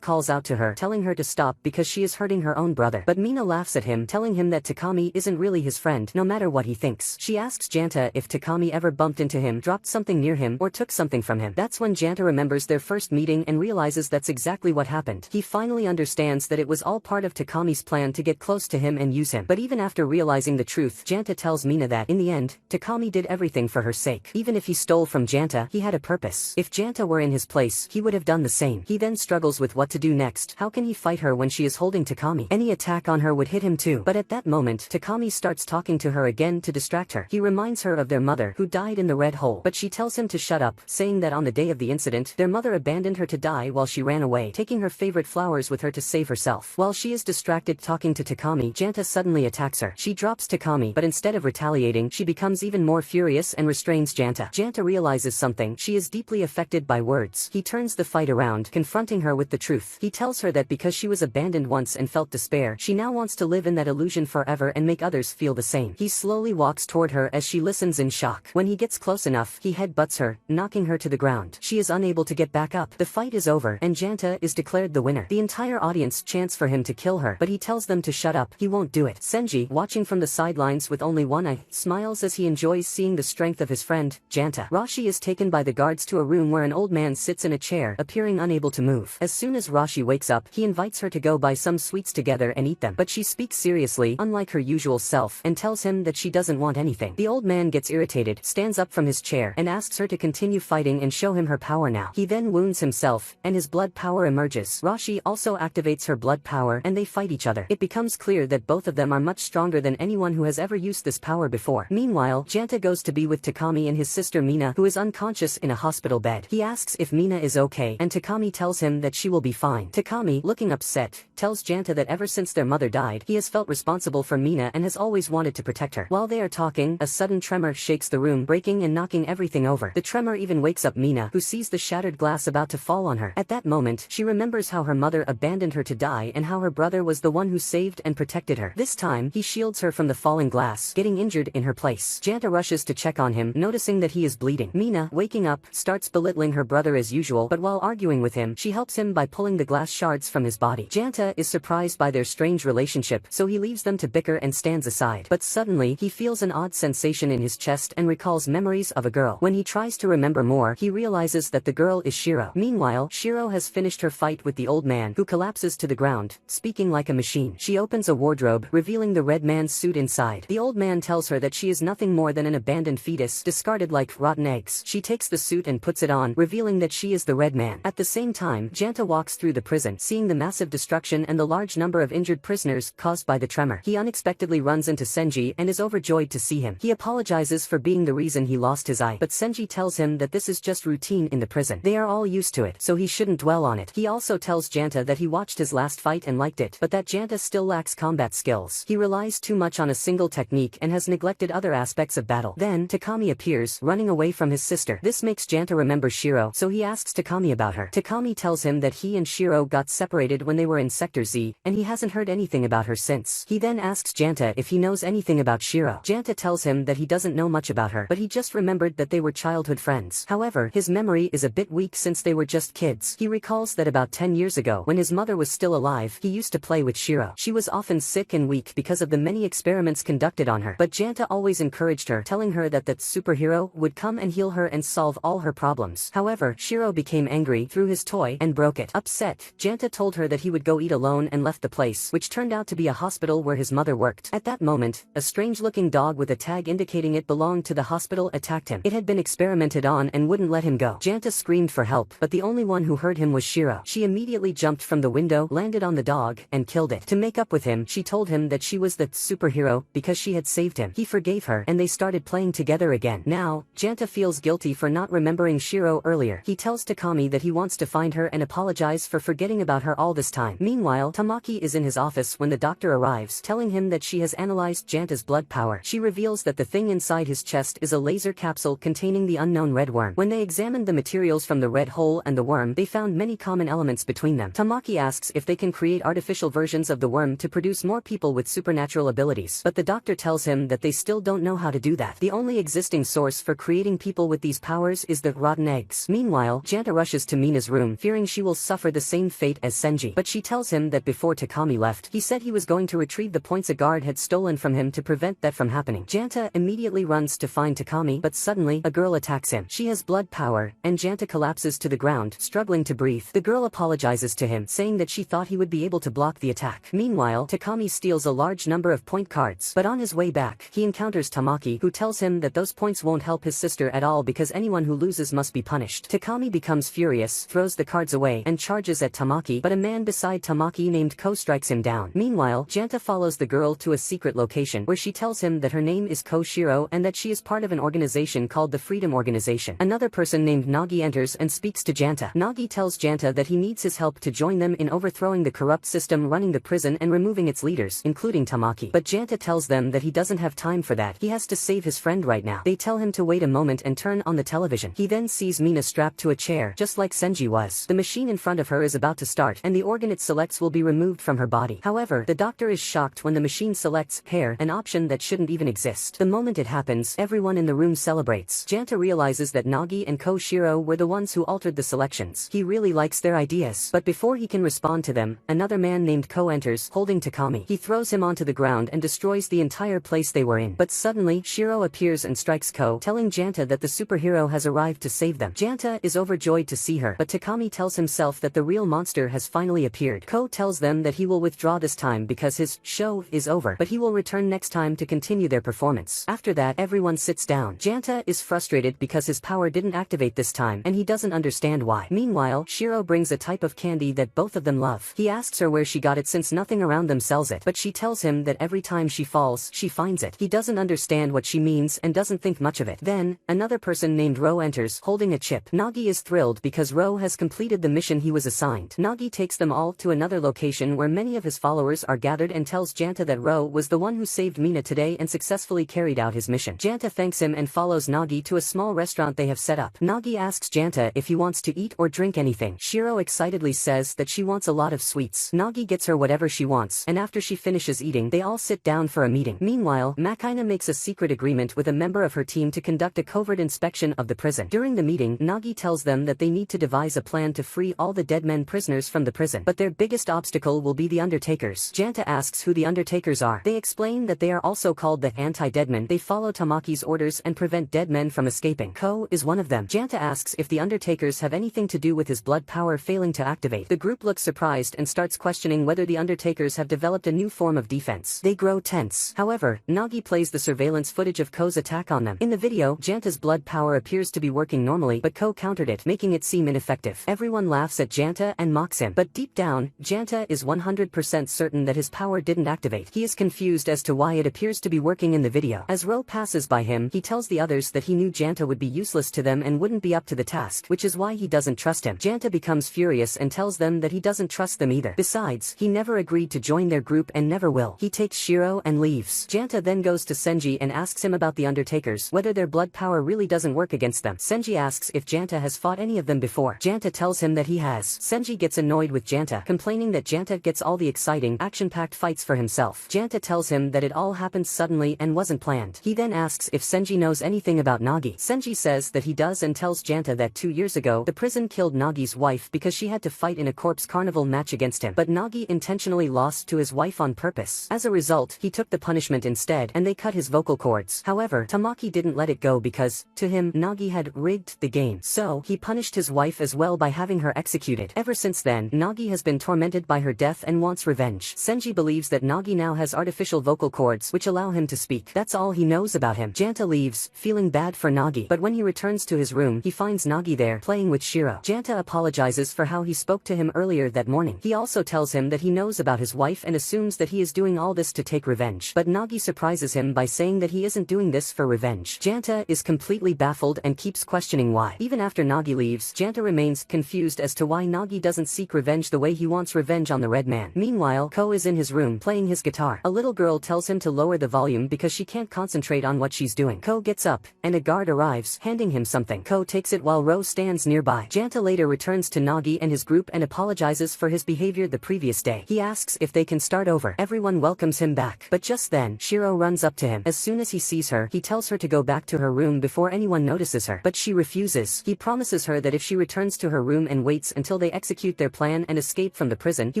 calls out to her, telling her to stop because she is hurting her own brother. But Mina laughs at him, telling him that Takami isn't really his friend, no matter what he thinks. She asks Janta if Takami ever bumped into him, dropped something near him, or took something from him. That's when Janta remembers their first meeting and realizes that's exactly what happened. He finally understands that it was all part of Takami's plan to get close to him and use him. But even after realizing the truth, Janta tells Mina that, in the end, Takami did everything for her sake. Even if he stole from Janta, he had a purpose. If Janta were in his place, he would have done the same. He then struggles with what to do next. How can he fight her when she is holding Takami? Any attack on her would hit him too. But at that moment, Takami starts talking to her again to distract her. He reminds her of their mother, who died in the red hole. But she tells him to shut up, saying that on the day of the incident, their mother abandoned her to die while she ran away, taking her favorite flowers with her to save herself. While she is distracted talking to Takami, Janta suddenly attacks her. She drops Takami, but instead of retaliating, she becomes even more furious and restrains Janta. Janta realizes something. She is deeply affected by words. He turns the fight around, confronting her with the truth. He tells her that because she was abandoned once and felt despair, she now wants to live in that illusion forever and make others feel the same. He slowly walks toward her as she listens in shock. When he gets close enough, he headbutts her, knocking her to the ground. She is unable to get back up. The fight is over, and Janta is declared the winner. The entire audience chants for him to kill her, but he tells them to shut up. He won't do it. Senji, watching from the sidelines with only one eye, smiles as he enjoys seeing the strength of his friend, Janta. Rashi is taken by the guards to a room where an old man sits in a chair, appearing unable to move. As soon as Rashi wakes up, he invites her to go buy some sweets together and eat them. But she speaks seriously, unlike her usual self, and tells him that she doesn't want anything. The old man gets irritated, stands up from his chair, and asks her to continue fighting and show him her power now. He then wounds himself, and his blood power emerges. Rashi also activates her blood power, and they fight each other. It becomes clear that both of them are much stronger than anyone who has ever used this power before. Meanwhile, Janta goes to be with Takami and his sister Mina, who is unconscious in a hospital bed. He asks if Mina is okay, and Takami tells him that she will be fine. Takami, looking upset, tells Janta that ever since their mother died, he has felt responsible for Mina and has always wanted to protect her. While they are talking, a sudden tremor shakes the room, breaking and knocking everything over. The tremor even wakes up Mina, who sees the shattered glass about to fall on her. At that moment, she remembers how her mother abandoned her to die and how her brother was the one who saved and protected her. This time, he shields her from the falling glass, getting injured in her place. Janta rushes to check on him, noticing that he is bleeding. Mina, waking up, starts belittling her brother as usual, but while arguing with him, she helps him by pulling the glass shards from his body. Janta is surprised by their strange relationship, so he leaves them to bicker and stands aside. But suddenly, he feels an odd sensation in his chest and recalls memories of a girl. When he tries to remember more, he realizes that the girl is Shiro. Meanwhile, Shiro has finished her fight with the old man, who collapses to the ground, speaking like a machine. She opens a wardrobe, revealing the red man's suit inside. The old man tells her that she is nothing more than an abandoned fetus, discarded like rotten eggs. She takes the suit and puts it on, revealing that she is the red man. At the same time, Janta walks through the prison, seeing the massive destruction and the large number of injured prisoners caused by the tremor. He unexpectedly runs into Senji and is overjoyed to see him. He apologizes for being the reason he lost his eye, but Senji tells him that this is just routine in the prison. They are all used to it, so he shouldn't dwell on it. He also tells Janta that he watched his last fight and liked it, but that Janta still lacks combat skills. He relies too much on a single technique and has neglected other aspects of battle. Then, Takami appears, running away from his sister. This makes Janta remember Shiro, so he asks Takami about her. Takami tells him that he and Shiro got separated when they were in Sector Z, and he hasn't heard anything about her since. He then asks Janta if he knows anything about Shiro. Janta tells him that he doesn't know much about her, but he just remembered that they were childhood friends. However, his memory is a bit weak since they were just kids. He recalls that about 10 years ago, when his mother was still alive, he used to play with Shiro. She was often sick and weak because of the many experiments conducted on her, but Janta always encouraged her, telling her that that superhero would come and heal her and solve all her problems. However, Shiro became angry, threw his toy, and broke it. Upset, Janta told her that he would go eat alone and left the place, which turned out to be a hospital where his mother worked. At that moment, a strange-looking dog with a tag indicating it belonged to the hospital attacked him. It had been experimented on and wouldn't let him go. Janta screamed for help, but the only one who heard him was Shiro. She immediately jumped from the window, landed on the dog, and killed it. To make up with him, she told him that she was the superhero because she had saved him. He forgave her, and they started playing together again. Now, Janta feels guilty for not remembering Shiro earlier. He tells Takami that he wants to find her and apologize for forgetting about her all this time. Meanwhile, Tamaki is in his office when the doctor arrives, telling him that she has analyzed Janta's blood power. She reveals that the thing inside his chest is a laser capsule containing the unknown red worm. When they examined the materials from the red hole and the worm, they found many common elements between them. Tamaki asks if they can create artificial versions of the worm to produce more people with supernatural abilities, but the doctor tells him that they still don't know how to do that. The only existing source for creating people with these powers is the rotten eggs. Meanwhile, Janta rushes to Mina's room, fearing she will suffer the same fate as Senji. But she tells him that before Takami left, he said he was going to retrieve the points a guard had stolen from him to prevent that from happening. Janta immediately runs to find Takami, but suddenly, a girl attacks him. She has blood power, and Janta collapses to the ground, struggling to breathe. The girl apologizes to him, saying that she thought he would be able to block the attack. Meanwhile, Takami steals a large number of point cards, but on his way back, he encounters Tamaki, who tells him that those points won't help his sister at all because anyone who loses must be punished. Takami becomes furious, throws the cards away, and charges at Tamaki, but a man beside Tamaki named Ko strikes him down. Meanwhile, Janta follows the girl to a secret location where she tells him that her name is Ko Shiro and that she is part of an organization called the Freedom Organization. Another person named Nagi enters and speaks to Janta. Nagi tells Janta that he needs his help to join them in overthrowing the corrupt system running the prison and removing its leaders, including Tamaki. But Janta tells them that he doesn't have time for that. He has to save his friend right now. They tell him to wait a moment and turn on the television. He then sees Mina strapped to a chair, just like Senji was. The machine in front of her is about to start, and the organ it selects will be removed from her body. However, the doctor is shocked when the machine selects hair, an option that shouldn't even exist. The moment it happens, everyone in the room celebrates. Janta realizes that Nagi and Ko Shiro were the ones who altered the selections. He really likes their ideas. But before he can respond to them, another man named Ko enters, holding Takami. He throws him onto the ground and destroys the entire place they were in. But suddenly, Shiro appears and strikes Ko, telling Janta that the superhero has arrived to save them. Janta is overjoyed to see her, but Takami tells himself that the real monster has finally appeared. Ko tells them that he will withdraw this time because his show is over, but he will return next time to continue their performance. After that, everyone sits down. Janta is frustrated because his power didn't activate this time, and he doesn't understand why. Meanwhile, Shiro brings a type of candy that both of them love. He asks her where she got it since nothing around them sells it, but she tells him that every time she falls, she finds it. He doesn't understand what she means and doesn't think much of it. Then, another person named Ro enters, holding a chip. Nagi is thrilled because Ro has completed the mission he was assigned. Nagi takes them all to another location where many of his followers are gathered and tells Janta that Ro was the one who saved Mina today and successfully carried out his mission. Janta thanks him and follows Nagi to a small restaurant they have set up. Nagi asks Janta if he wants to eat or drink anything. Shiro excitedly says that she wants a lot of sweets. Nagi gets her whatever she wants, and after she finishes eating, they all sit down for a meeting. Meanwhile, Makaina makes a secret agreement with a member of her team to conduct a covert inspection of the prison. During the meeting, Nagi tells them that they need to devise a plan to free all the dead men prisoners from the prison, but their biggest obstacle will be the Undertakers. Janta asks who the Undertakers are. They explain that they are also called the anti-deadmen. They follow Tamaki's orders and prevent dead men from escaping. Ko is one of them. Janta asks if the Undertakers have anything to do with his blood power failing to activate. The group looks surprised and starts questioning whether the Undertakers have developed a new form of defense. They grow tense. However, Nagi plays the surveillance footage of Ko's attack on them. In the video, Janta's blood power appears to be working normally, but Ko countered it, making it seem ineffective. Everyone laughs at Janta and mocks him, but deep down, Janta is 100% certain that his power didn't activate. He is confused as to why it appears to be working in the video. As Ro passes by him, he tells the others that he knew Janta would be useless to them and wouldn't be up to the task, which is why he doesn't trust him. Janta becomes furious and tells them that he doesn't trust them either. Besides, he never agreed to join their group and never will. He takes Shiro and leaves. Janta then goes to Senji and asks him about the Undertakers, whether their blood power really doesn't work against them. Senji asks if Janta has fought any of them before. Janta tells him that he has. Senji gets annoyed with Janta, complaining that Janta gets all the exciting, action-packed fights for himself. Janta tells him that it all happened suddenly and wasn't planned. He then asks if Senji knows anything about Nagi. Senji says that he does and tells Janta that 2 years ago, the prison killed Nagi's wife because she had to fight in a corpse carnival match against him, but Nagi intentionally lost to his wife on purpose. As a result, he took the punishment instead, and they cut his vocal cords. However, Tamaki didn't let it go because, to him, Nagi had rigged the game. So, he punished his wife as well by having her executed. Ever since then, Nagi has been tormented by her death and wants revenge. Senji believes that Nagi now has artificial vocal cords which allow him to speak. That's all he knows about him. Janta leaves, feeling bad for Nagi, but when he returns to his room, he finds Nagi there, playing with Shiro. Janta apologizes for how he spoke to him earlier that morning. He also tells him that he knows about his wife and assumes that he is doing all this to take revenge. But Nagi surprises him by saying that he isn't doing this for revenge. Janta is completely baffled and keeps questioning why. Even after Nagi leaves, Janta remains confused as to why Nagi doesn't seek revenge the way he wants revenge on the Red Man. Meanwhile, Ko is in his room, playing his guitar. A little girl tells him to lower the volume because she can't concentrate on what she's doing. Ko gets up, and a guard arrives, handing him something. Ko takes it while Ro stands nearby. Janta later returns to Nagi and his group and apologizes for his behavior the previous day. He asks if they can start over. Everyone welcomes him back. But just then, Shiro runs up to him. As soon as he sees her, her, he tells her to go back to her room before anyone notices her. But she refuses. He promises her that if she returns to her room and waits until they execute their plan and escape from the prison, he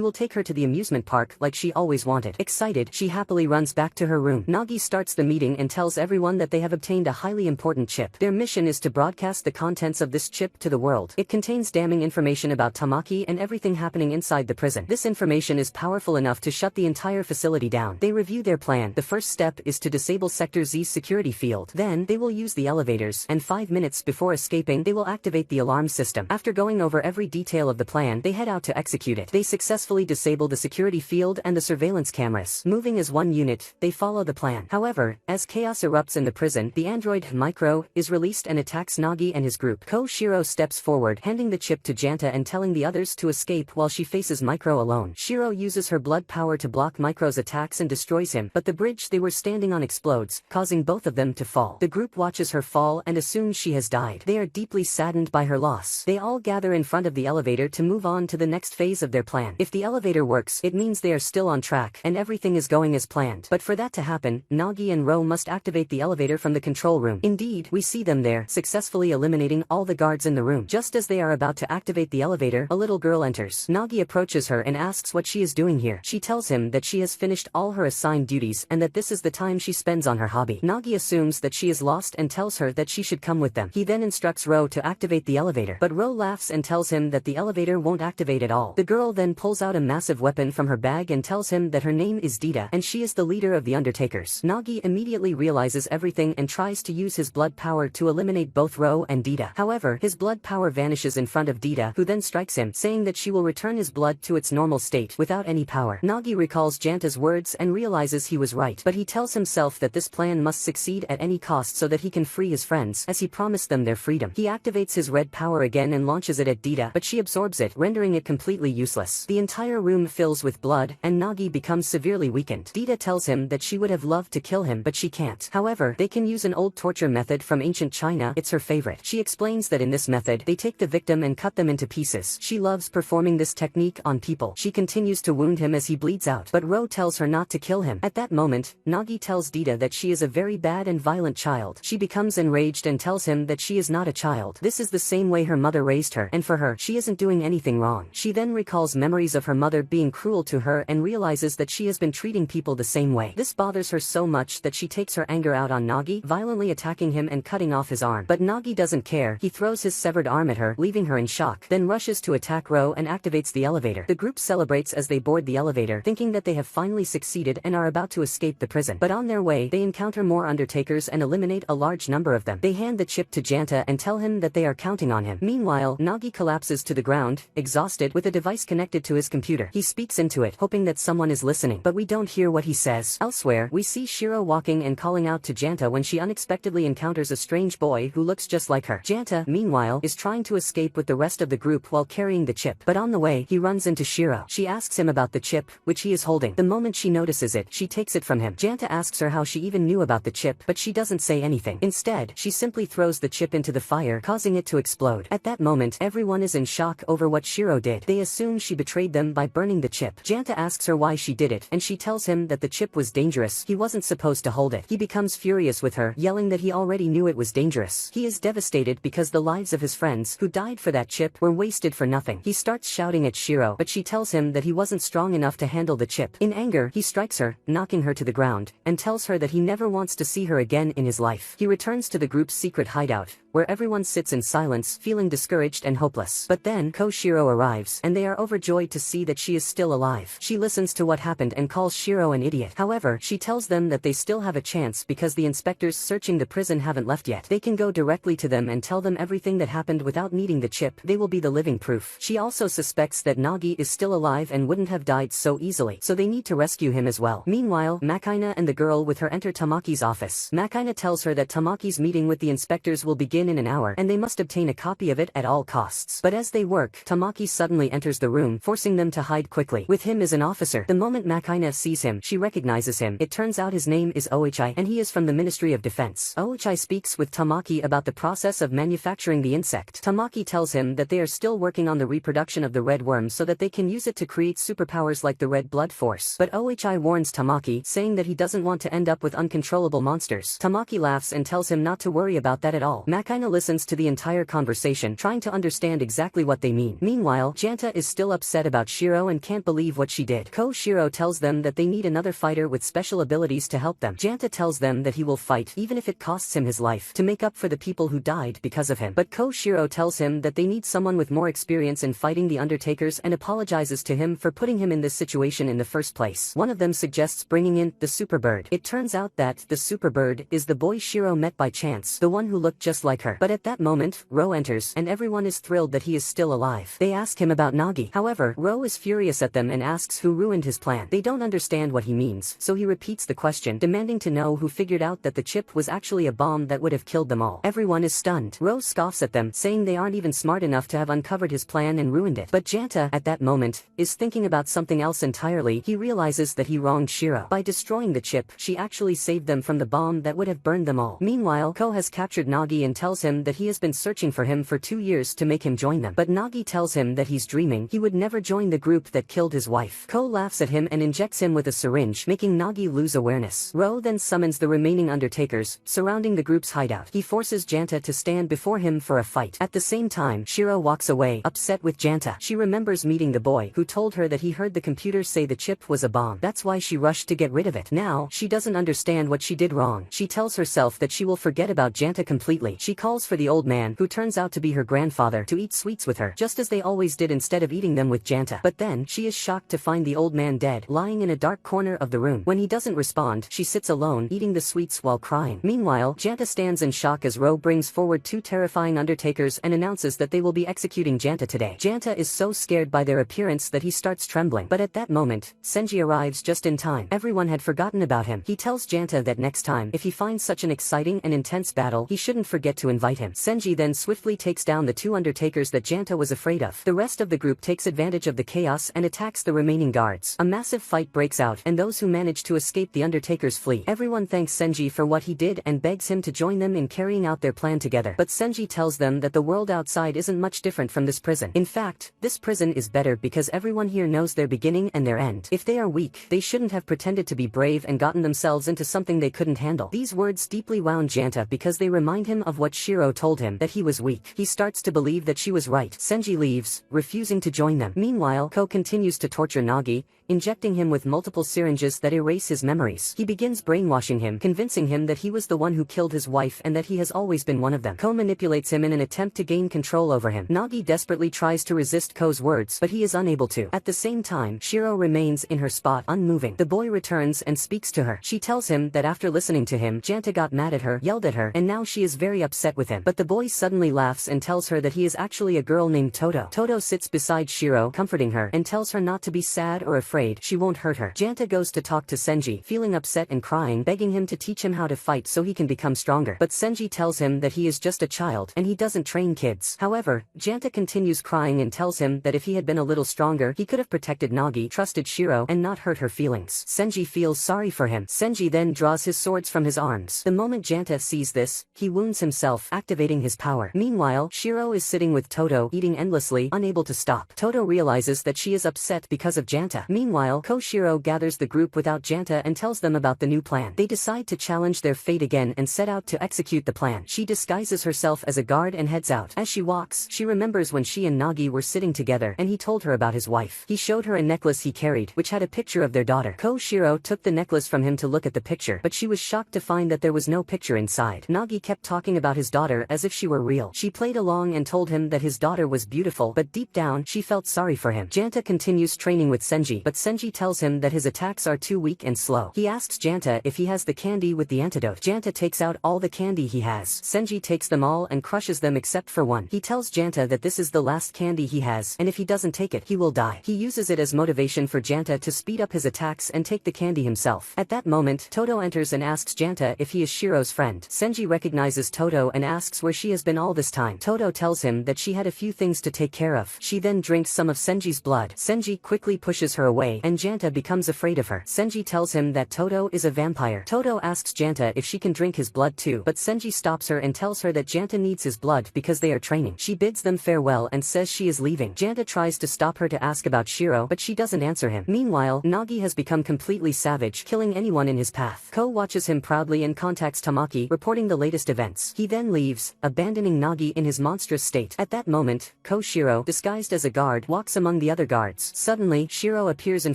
will take her to the amusement park like she always wanted. Excited, she happily runs back to her room. Nagi starts the meeting and tells everyone that they have obtained a highly important chip. Their mission is to broadcast the contents of this chip to the world. It contains damning information about Tamaki and everything happening inside the prison. This information is powerful enough to shut the entire facility down. They review their plan. The first step is to disable Sector Z's security field. Then, they will use the elevators, and 5 minutes before escaping, they will activate the alarm system. After going over every detail of the plan, they head out to execute it. They successfully disable the security field and the surveillance cameras. Moving as one unit, they follow the plan. However, as chaos erupts in the prison, the android Micro is released and attacks Nagi and his group. Shiro steps forward, handing the chip to Janta and telling the others to escape while she faces Micro alone. Shiro uses her blood power to block Micro's attacks and destroys him, but the bridge they were standing on explodes, causing both of them to fall. The group watches her fall and assumes she has died. They are deeply saddened by her loss. They all gather in front of the elevator to move on to the next phase of their plan. If the elevator works, it means they are still on track and everything is going as planned. But for that to happen, Nagi and Ro must activate the elevator from the control room. Indeed, we see them there, successfully eliminating all the guards in the room. Just as they are about to activate the elevator, a little girl enters. Nagi approaches her and asks what she is doing here. She tells him that she has finished all her assigned duties and that this is the time she spends on her hobby. Nagi assumes that she is lost and tells her that she should come with them. He then instructs Ro to activate the elevator, but Ro laughs and tells him that the elevator won't activate at all. The girl then pulls out a massive weapon from her bag and tells him that her name is Dita and she is the leader of the Undertakers. Nagi immediately realizes everything and tries to use his blood power to eliminate both Ro and Dita. However, his blood power vanishes in front of Dita, who then strikes him, saying that she will return his blood to its normal state without any power. Nagi recalls Janta's words and realizes he was right, but he tells himself that this plan must succeed at any cost so that he can free his friends, as he promised them their freedom. He activates his red power again and launches it at Dita, but she absorbs it, rendering it completely useless. The entire room fills with blood, and Nagi becomes severely weakened. Dita tells him that she would have loved to kill him, but she can't. However, they can use an old torture method from ancient China. It's her favorite. She explains that in this method, they take the victim and cut them into pieces. She loves performing this technique on people. She continues to wound him as he bleeds out, but Ro tells her not to kill him. At that moment, Nagi tells Dita that she is a very bad and violent child. She becomes enraged and tells him that she is not a child. This is the same way her mother raised her, and for her, she isn't doing anything wrong. She then recalls memories of her mother being cruel to her and realizes that she has been treating people the same way. This bothers her so much that she takes her anger out on Nagi, violently attacking him and cutting off his arm. But Nagi doesn't care. He throws his severed arm at her, leaving her in shock, then rushes to attack Ro and activates the elevator. The group celebrates as they board the elevator, thinking that they have finally succeeded and are about to escape the prison. But on their way, they encounter more Undertakers and eliminate a large number of them. They hand the chip to Janta and tell him that they are counting on him. Meanwhile, Nagi collapses to the ground, exhausted, with a device connected to his computer. He speaks into it, hoping that someone is listening, but we don't hear what he says. Elsewhere, we see Shiro walking and calling out to Janta when she unexpectedly encounters a strange boy who looks just like her. Janta, meanwhile, is trying to escape with the rest of the group while carrying the chip, but on the way, he runs into Shiro. She asks him about the chip, which he is holding. The moment she notices it, she takes it from him. Janta asks her how she even knew about the chip, but she doesn't say anything. Instead, she simply throws the chip into the fire, causing it to explode. At that moment, everyone is in shock over what Shiro did. They assume she betrayed them by burning the chip. Janta asks her why she did it, and she tells him that the chip was dangerous. He wasn't supposed to hold it. He becomes furious with her, yelling that he already knew it was dangerous. He is devastated because the lives of his friends, who died for that chip, were wasted for nothing. He starts shouting at Shiro, but she tells him that he wasn't strong enough to handle the chip. In anger, he strikes her, knocking her to the ground, and tells her that he never wants to see her again in his life. He returns to the group's secret hideout, where everyone sits in silence, feeling discouraged and hopeless. But then, Shiro arrives, and they are overjoyed to see that she is still alive. She listens to what happened and calls Shiro an idiot. However, she tells them that they still have a chance because the inspectors searching the prison haven't left yet. They can go directly to them and tell them everything that happened without needing the chip. They will be the living proof. She also suspects that Nagi is still alive and wouldn't have died so easily, so they need to rescue him as well. Meanwhile, Makaina and the girl with her enter Tamaki's office. Makaina tells her that Tamaki's meeting with the inspectors will begin begin in an hour and they must obtain a copy of it at all costs. But as they work, Tamaki suddenly enters the room, forcing them to hide quickly. With him is an officer. The moment Makaina sees him, she recognizes him. It turns out his name is Oichai and he is from the Ministry of Defense. Oichai speaks with Tamaki about the process of manufacturing the insect. Tamaki tells him that they are still working on the reproduction of the red worm so that they can use it to create superpowers like the red blood force. But Oichai warns Tamaki, saying that he doesn't want to end up with uncontrollable monsters. Tamaki laughs and tells him not to worry about that at all. Makaina listens to the entire conversation, trying to understand exactly what they mean. Meanwhile, Janta is still upset about Shiro and can't believe what she did. Shiro tells them that they need another fighter with special abilities to help them. Janta tells them that he will fight, even if it costs him his life, to make up for the people who died because of him. But Shiro tells him that they need someone with more experience in fighting the Undertakers and apologizes to him for putting him in this situation in the first place. One of them suggests bringing in the Superbird. It turns out that the Superbird is the boy Shiro met by chance, the one who looked just like her. But at that moment, Ro enters, and everyone is thrilled that he is still alive. They ask him about Nagi. However, Ro is furious at them and asks who ruined his plan. They don't understand what he means, so he repeats the question, demanding to know who figured out that the chip was actually a bomb that would have killed them all. Everyone is stunned. Ro scoffs at them, saying they aren't even smart enough to have uncovered his plan and ruined it. But Janta, at that moment, is thinking about something else entirely. He realizes that he wronged Shiro. By destroying the chip, she actually saved them from the bomb that would have burned them all. Meanwhile, Ko has captured Nagi and tells him that he has been searching for him for 2 years to make him join them. But Nagi tells him that he's dreaming. He would never join the group that killed his wife. Ko laughs at him and injects him with a syringe, making Nagi lose awareness. Ro then summons the remaining Undertakers, surrounding the group's hideout. He forces Janta to stand before him for a fight. At the same time, Shiro walks away, upset with Janta. She remembers meeting the boy, who told her that he heard the computer say the chip was a bomb. That's why she rushed to get rid of it. Now, she doesn't understand what she did wrong. She tells herself that she will forget about Janta completely. She calls for the old man, who turns out to be her grandfather, to eat sweets with her, just as they always did instead of eating them with Janta. But then, she is shocked to find the old man dead, lying in a dark corner of the room. When he doesn't respond, she sits alone, eating the sweets while crying. Meanwhile, Janta stands in shock as Ro brings forward 2 terrifying Undertakers and announces that they will be executing Janta today. Janta is so scared by their appearance that he starts trembling. But at that moment, Senji arrives just in time. Everyone had forgotten about him. He tells Janta that next time, if he finds such an exciting and intense battle, he shouldn't forget to invite him. Senji then swiftly takes down the 2 Undertakers that Janta was afraid of. The rest of the group takes advantage of the chaos and attacks the remaining guards. A massive fight breaks out, and those who manage to escape the Undertakers flee. Everyone thanks Senji for what he did and begs him to join them in carrying out their plan together. But Senji tells them that the world outside isn't much different from this prison. In fact, this prison is better because everyone here knows their beginning and their end. If they are weak, they shouldn't have pretended to be brave and gotten themselves into something they couldn't handle. These words deeply wound Janta because they remind him of what Shiro told him, that he was weak. He starts to believe that she was right. Senji leaves, refusing to join them. Meanwhile, Ko continues to torture Nagi, injecting him with multiple syringes that erase his memories. He begins brainwashing him, convincing him that he was the one who killed his wife and that he has always been one of them. Ko manipulates him in an attempt to gain control over him. Nagi desperately tries to resist Ko's words, but he is unable to. At the same time, Shiro remains in her spot, unmoving. The boy returns and speaks to her. She tells him that after listening to him, Janta got mad at her, yelled at her, and now she is very upset with him. But the boy suddenly laughs and tells her that he is actually a girl named Toto. Toto sits beside Shiro, comforting her, and tells her not to be sad or afraid. She won't hurt her. Janta goes to talk to Senji, feeling upset and crying, begging him to teach him how to fight so he can become stronger. But Senji tells him that he is just a child, and he doesn't train kids. However, Janta continues crying and tells him that if he had been a little stronger, he could have protected Nagi, trusted Shiro, and not hurt her feelings. Senji feels sorry for him. Senji then draws his swords from his arms. The moment Janta sees this, he wounds himself, activating his power. Meanwhile, Shiro is sitting with Toto, eating endlessly, unable to stop. Toto realizes that she is upset because of Janta. Meanwhile, Koshiro gathers the group without Janta and tells them about the new plan. They decide to challenge their fate again and set out to execute the plan. She disguises herself as a guard and heads out. As she walks, she remembers when she and Nagi were sitting together and he told her about his wife. He showed her a necklace he carried, which had a picture of their daughter. Koshiro took the necklace from him to look at the picture, but she was shocked to find that there was no picture inside. Nagi kept talking about his daughter as if she were real. She played along and told him that his daughter was beautiful, but deep down, she felt sorry for him. Janta continues training with Senji, but Senji tells him that his attacks are too weak and slow. He asks Janta if he has the candy with the antidote. Janta takes out all the candy he has. Senji takes them all and crushes them except for one. He tells Janta that this is the last candy he has, and if he doesn't take it, he will die. He uses it as motivation for Janta to speed up his attacks and take the candy himself. At that moment, Toto enters and asks Janta if he is Shiro's friend. Senji recognizes Toto Shiro and asks where she has been all this time. Todo tells him that she had a few things to take care of. She then drinks some of Senji's blood. Senji quickly pushes her away and Janta becomes afraid of her. Senji tells him that Todo is a vampire. Todo asks Janta if she can drink his blood too, but Senji stops her and tells her that Janta needs his blood because they are training. She bids them farewell and says she is leaving. Janta tries to stop her to ask about Shiro, but she doesn't answer him. Meanwhile, Nagi has become completely savage, killing anyone in his path. Ko watches him proudly and contacts Tamaki, reporting the latest events. He then leaves, abandoning Nagi in his monstrous state. At that moment, Ko Shiro, disguised as a guard, walks among the other guards. Suddenly, Shiro appears in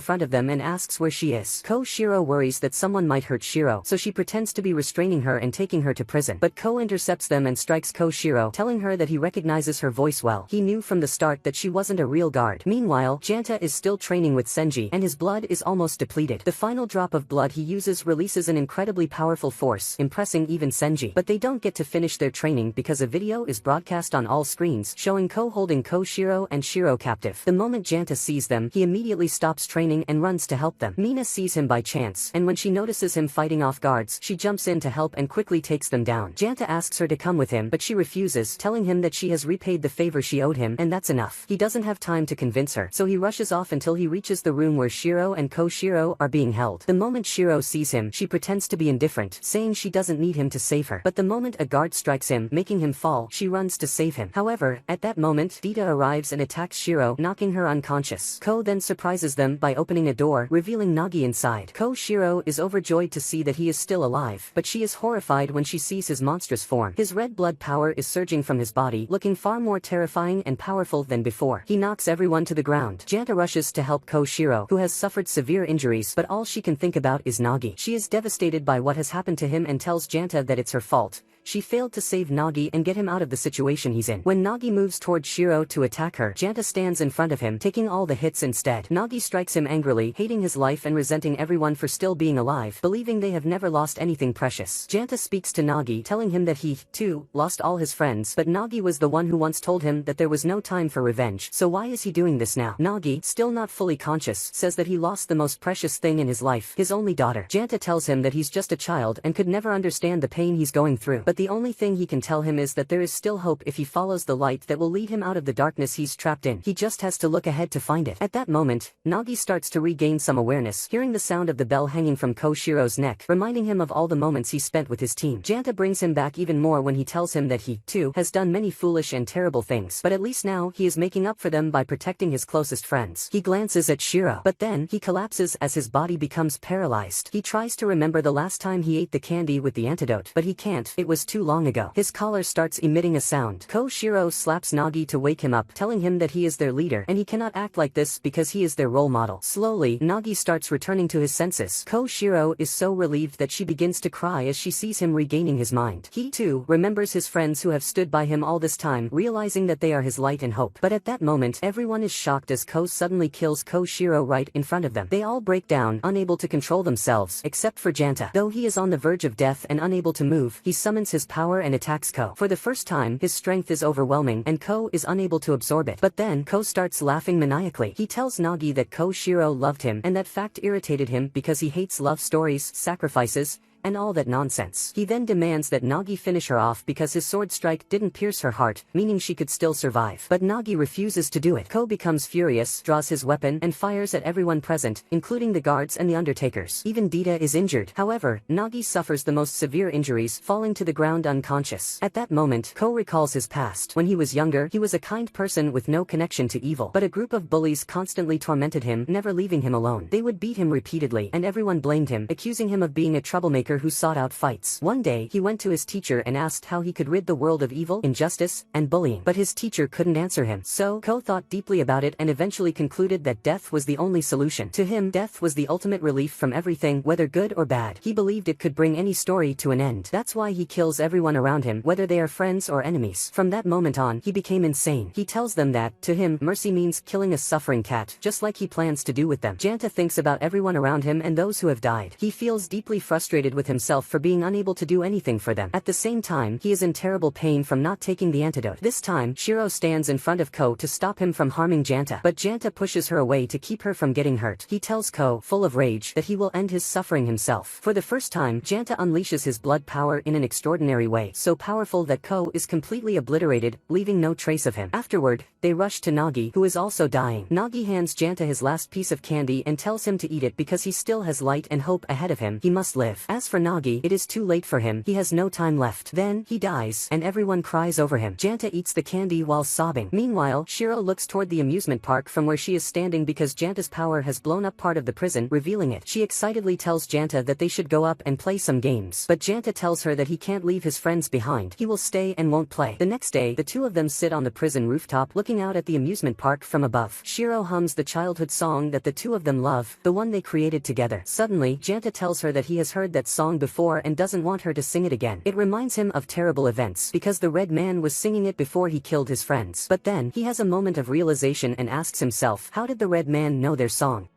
front of them and asks where she is. Ko Shiro worries that someone might hurt Shiro, so she pretends to be restraining her and taking her to prison. But Ko intercepts them and strikes Ko Shiro, telling her that he recognizes her voice well. He knew from the start that she wasn't a real guard. Meanwhile, Janta is still training with Senji, and his blood is almost depleted. The final drop of blood he uses releases an incredibly powerful force, impressing even Senji. But they don't get to finish their training because a video is broadcast on all screens, showing Ko holding Ko Shiro and Shiro captive. The moment Janta sees them, he immediately stops training and runs to help them. Mina sees him by chance, and when she notices him fighting off guards, she jumps in to help and quickly takes them down. Janta asks her to come with him, but she refuses, telling him that she has repaid the favor she owed him, and that's enough. He doesn't have time to convince her, so he rushes off until he reaches the room where Shiro and Ko Shiro are being held. The moment Shiro sees him, she pretends to be indifferent, saying she doesn't need him to save her. But the moment a guard strikes him, making him fall, she runs to save him. However, at that moment, Dita arrives and attacks Shiro, knocking her unconscious. Ko then surprises them by opening a door, revealing Nagi inside. Ko Shiro is overjoyed to see that he is still alive, but she is horrified when she sees his monstrous form. His red blood power is surging from his body, looking far more terrifying and powerful than before. He knocks everyone to the ground. Janta rushes to help Ko Shiro, who has suffered severe injuries, but all she can think about is Nagi. She is devastated by what has happened to him and tells Janta that it's her fault. She failed to save Nagi and get him out of the situation he's in. When Nagi moves toward Shiro to attack her, Janta stands in front of him, taking all the hits instead. Nagi strikes him angrily, hating his life and resenting everyone for still being alive, believing they have never lost anything precious. Janta speaks to Nagi, telling him that he, too, lost all his friends, but Nagi was the one who once told him that there was no time for revenge, so why is he doing this now? Nagi, still not fully conscious, says that he lost the most precious thing in his life, his only daughter. Janta tells him that he's just a child and could never understand the pain he's going through, but the only thing he can tell him is that there is still hope if he follows the light that will lead him out of the darkness he's trapped in. He just has to look ahead to find it. At that moment, Nagi starts to regain some awareness, hearing the sound of the bell hanging from Ko Shiro's neck, reminding him of all the moments he spent with his team. Janta brings him back even more when he tells him that he, too, has done many foolish and terrible things, but at least now he is making up for them by protecting his closest friends. He glances at Shiro, but then he collapses as his body becomes paralyzed. He tries to remember the last time he ate the candy with the antidote, but he can't. It was too long ago. His collar starts emitting a sound. Ko Shiro slaps Nagi to wake him up, telling him that he is their leader and he cannot act like this because he is their role model. Slowly, Nagi starts returning to his senses. Ko Shiro is so relieved that she begins to cry as she sees him regaining his mind. He, too, remembers his friends who have stood by him all this time, realizing that they are his light and hope. But at that moment, everyone is shocked as Ko suddenly kills Ko Shiro right in front of them. They all break down, unable to control themselves, except for Janta. Though he is on the verge of death and unable to move, he summons his power and attacks Ko. For the first time, his strength is overwhelming and Ko is unable to absorb it. But then, Ko starts laughing maniacally. He tells Nagi that Ko Shiro loved him and that fact irritated him because he hates love stories, sacrifices, and all that nonsense. He then demands that Nagi finish her off because his sword strike didn't pierce her heart, meaning she could still survive. But Nagi refuses to do it. Ko becomes furious, draws his weapon, and fires at everyone present, including the guards and the undertakers. Even Dita is injured. However, Nagi suffers the most severe injuries, falling to the ground unconscious. At that moment, Ko recalls his past. When he was younger, he was a kind person with no connection to evil, but a group of bullies constantly tormented him, never leaving him alone. They would beat him repeatedly, and everyone blamed him, accusing him of being a troublemaker who sought out fights. One day, he went to his teacher and asked how he could rid the world of evil, injustice, and bullying. But his teacher couldn't answer him. So, Ko thought deeply about it and eventually concluded that death was the only solution. To him, death was the ultimate relief from everything, whether good or bad. He believed it could bring any story to an end. That's why he kills everyone around him, whether they are friends or enemies. From that moment on, he became insane. He tells them that, to him, mercy means killing a suffering cat, just like he plans to do with them. Janta thinks about everyone around him and those who have died. He feels deeply frustrated with with himself for being unable to do anything for them. At the same time, he is in terrible pain from not taking the antidote. This time, Shiro stands in front of Ko to stop him from harming Janta, but Janta pushes her away to keep her from getting hurt. He tells Ko, full of rage, that he will end his suffering himself. For the first time, Janta unleashes his blood power in an extraordinary way, so powerful that Ko is completely obliterated, leaving no trace of him. Afterward, they rush to Nagi, who is also dying. Nagi hands Janta his last piece of candy and tells him to eat it because he still has light and hope ahead of him. He must live. As for Nagi, it is too late for him. He has no time left. Then, he dies, and everyone cries over him. Janta eats the candy while sobbing. Meanwhile, Shiro looks toward the amusement park from where she is standing because Janta's power has blown up part of the prison, revealing it. She excitedly tells Janta that they should go up and play some games. But Janta tells her that he can't leave his friends behind. He will stay and won't play. The next day, the two of them sit on the prison rooftop looking out at the amusement park from above. Shiro hums the childhood song that the two of them love, the one they created together. Suddenly, Janta tells her that he has heard that song before and doesn't want her to sing it again. It reminds him of terrible events, because the red man was singing it before he killed his friends. But then, he has a moment of realization and asks himself, how did the red man know their song?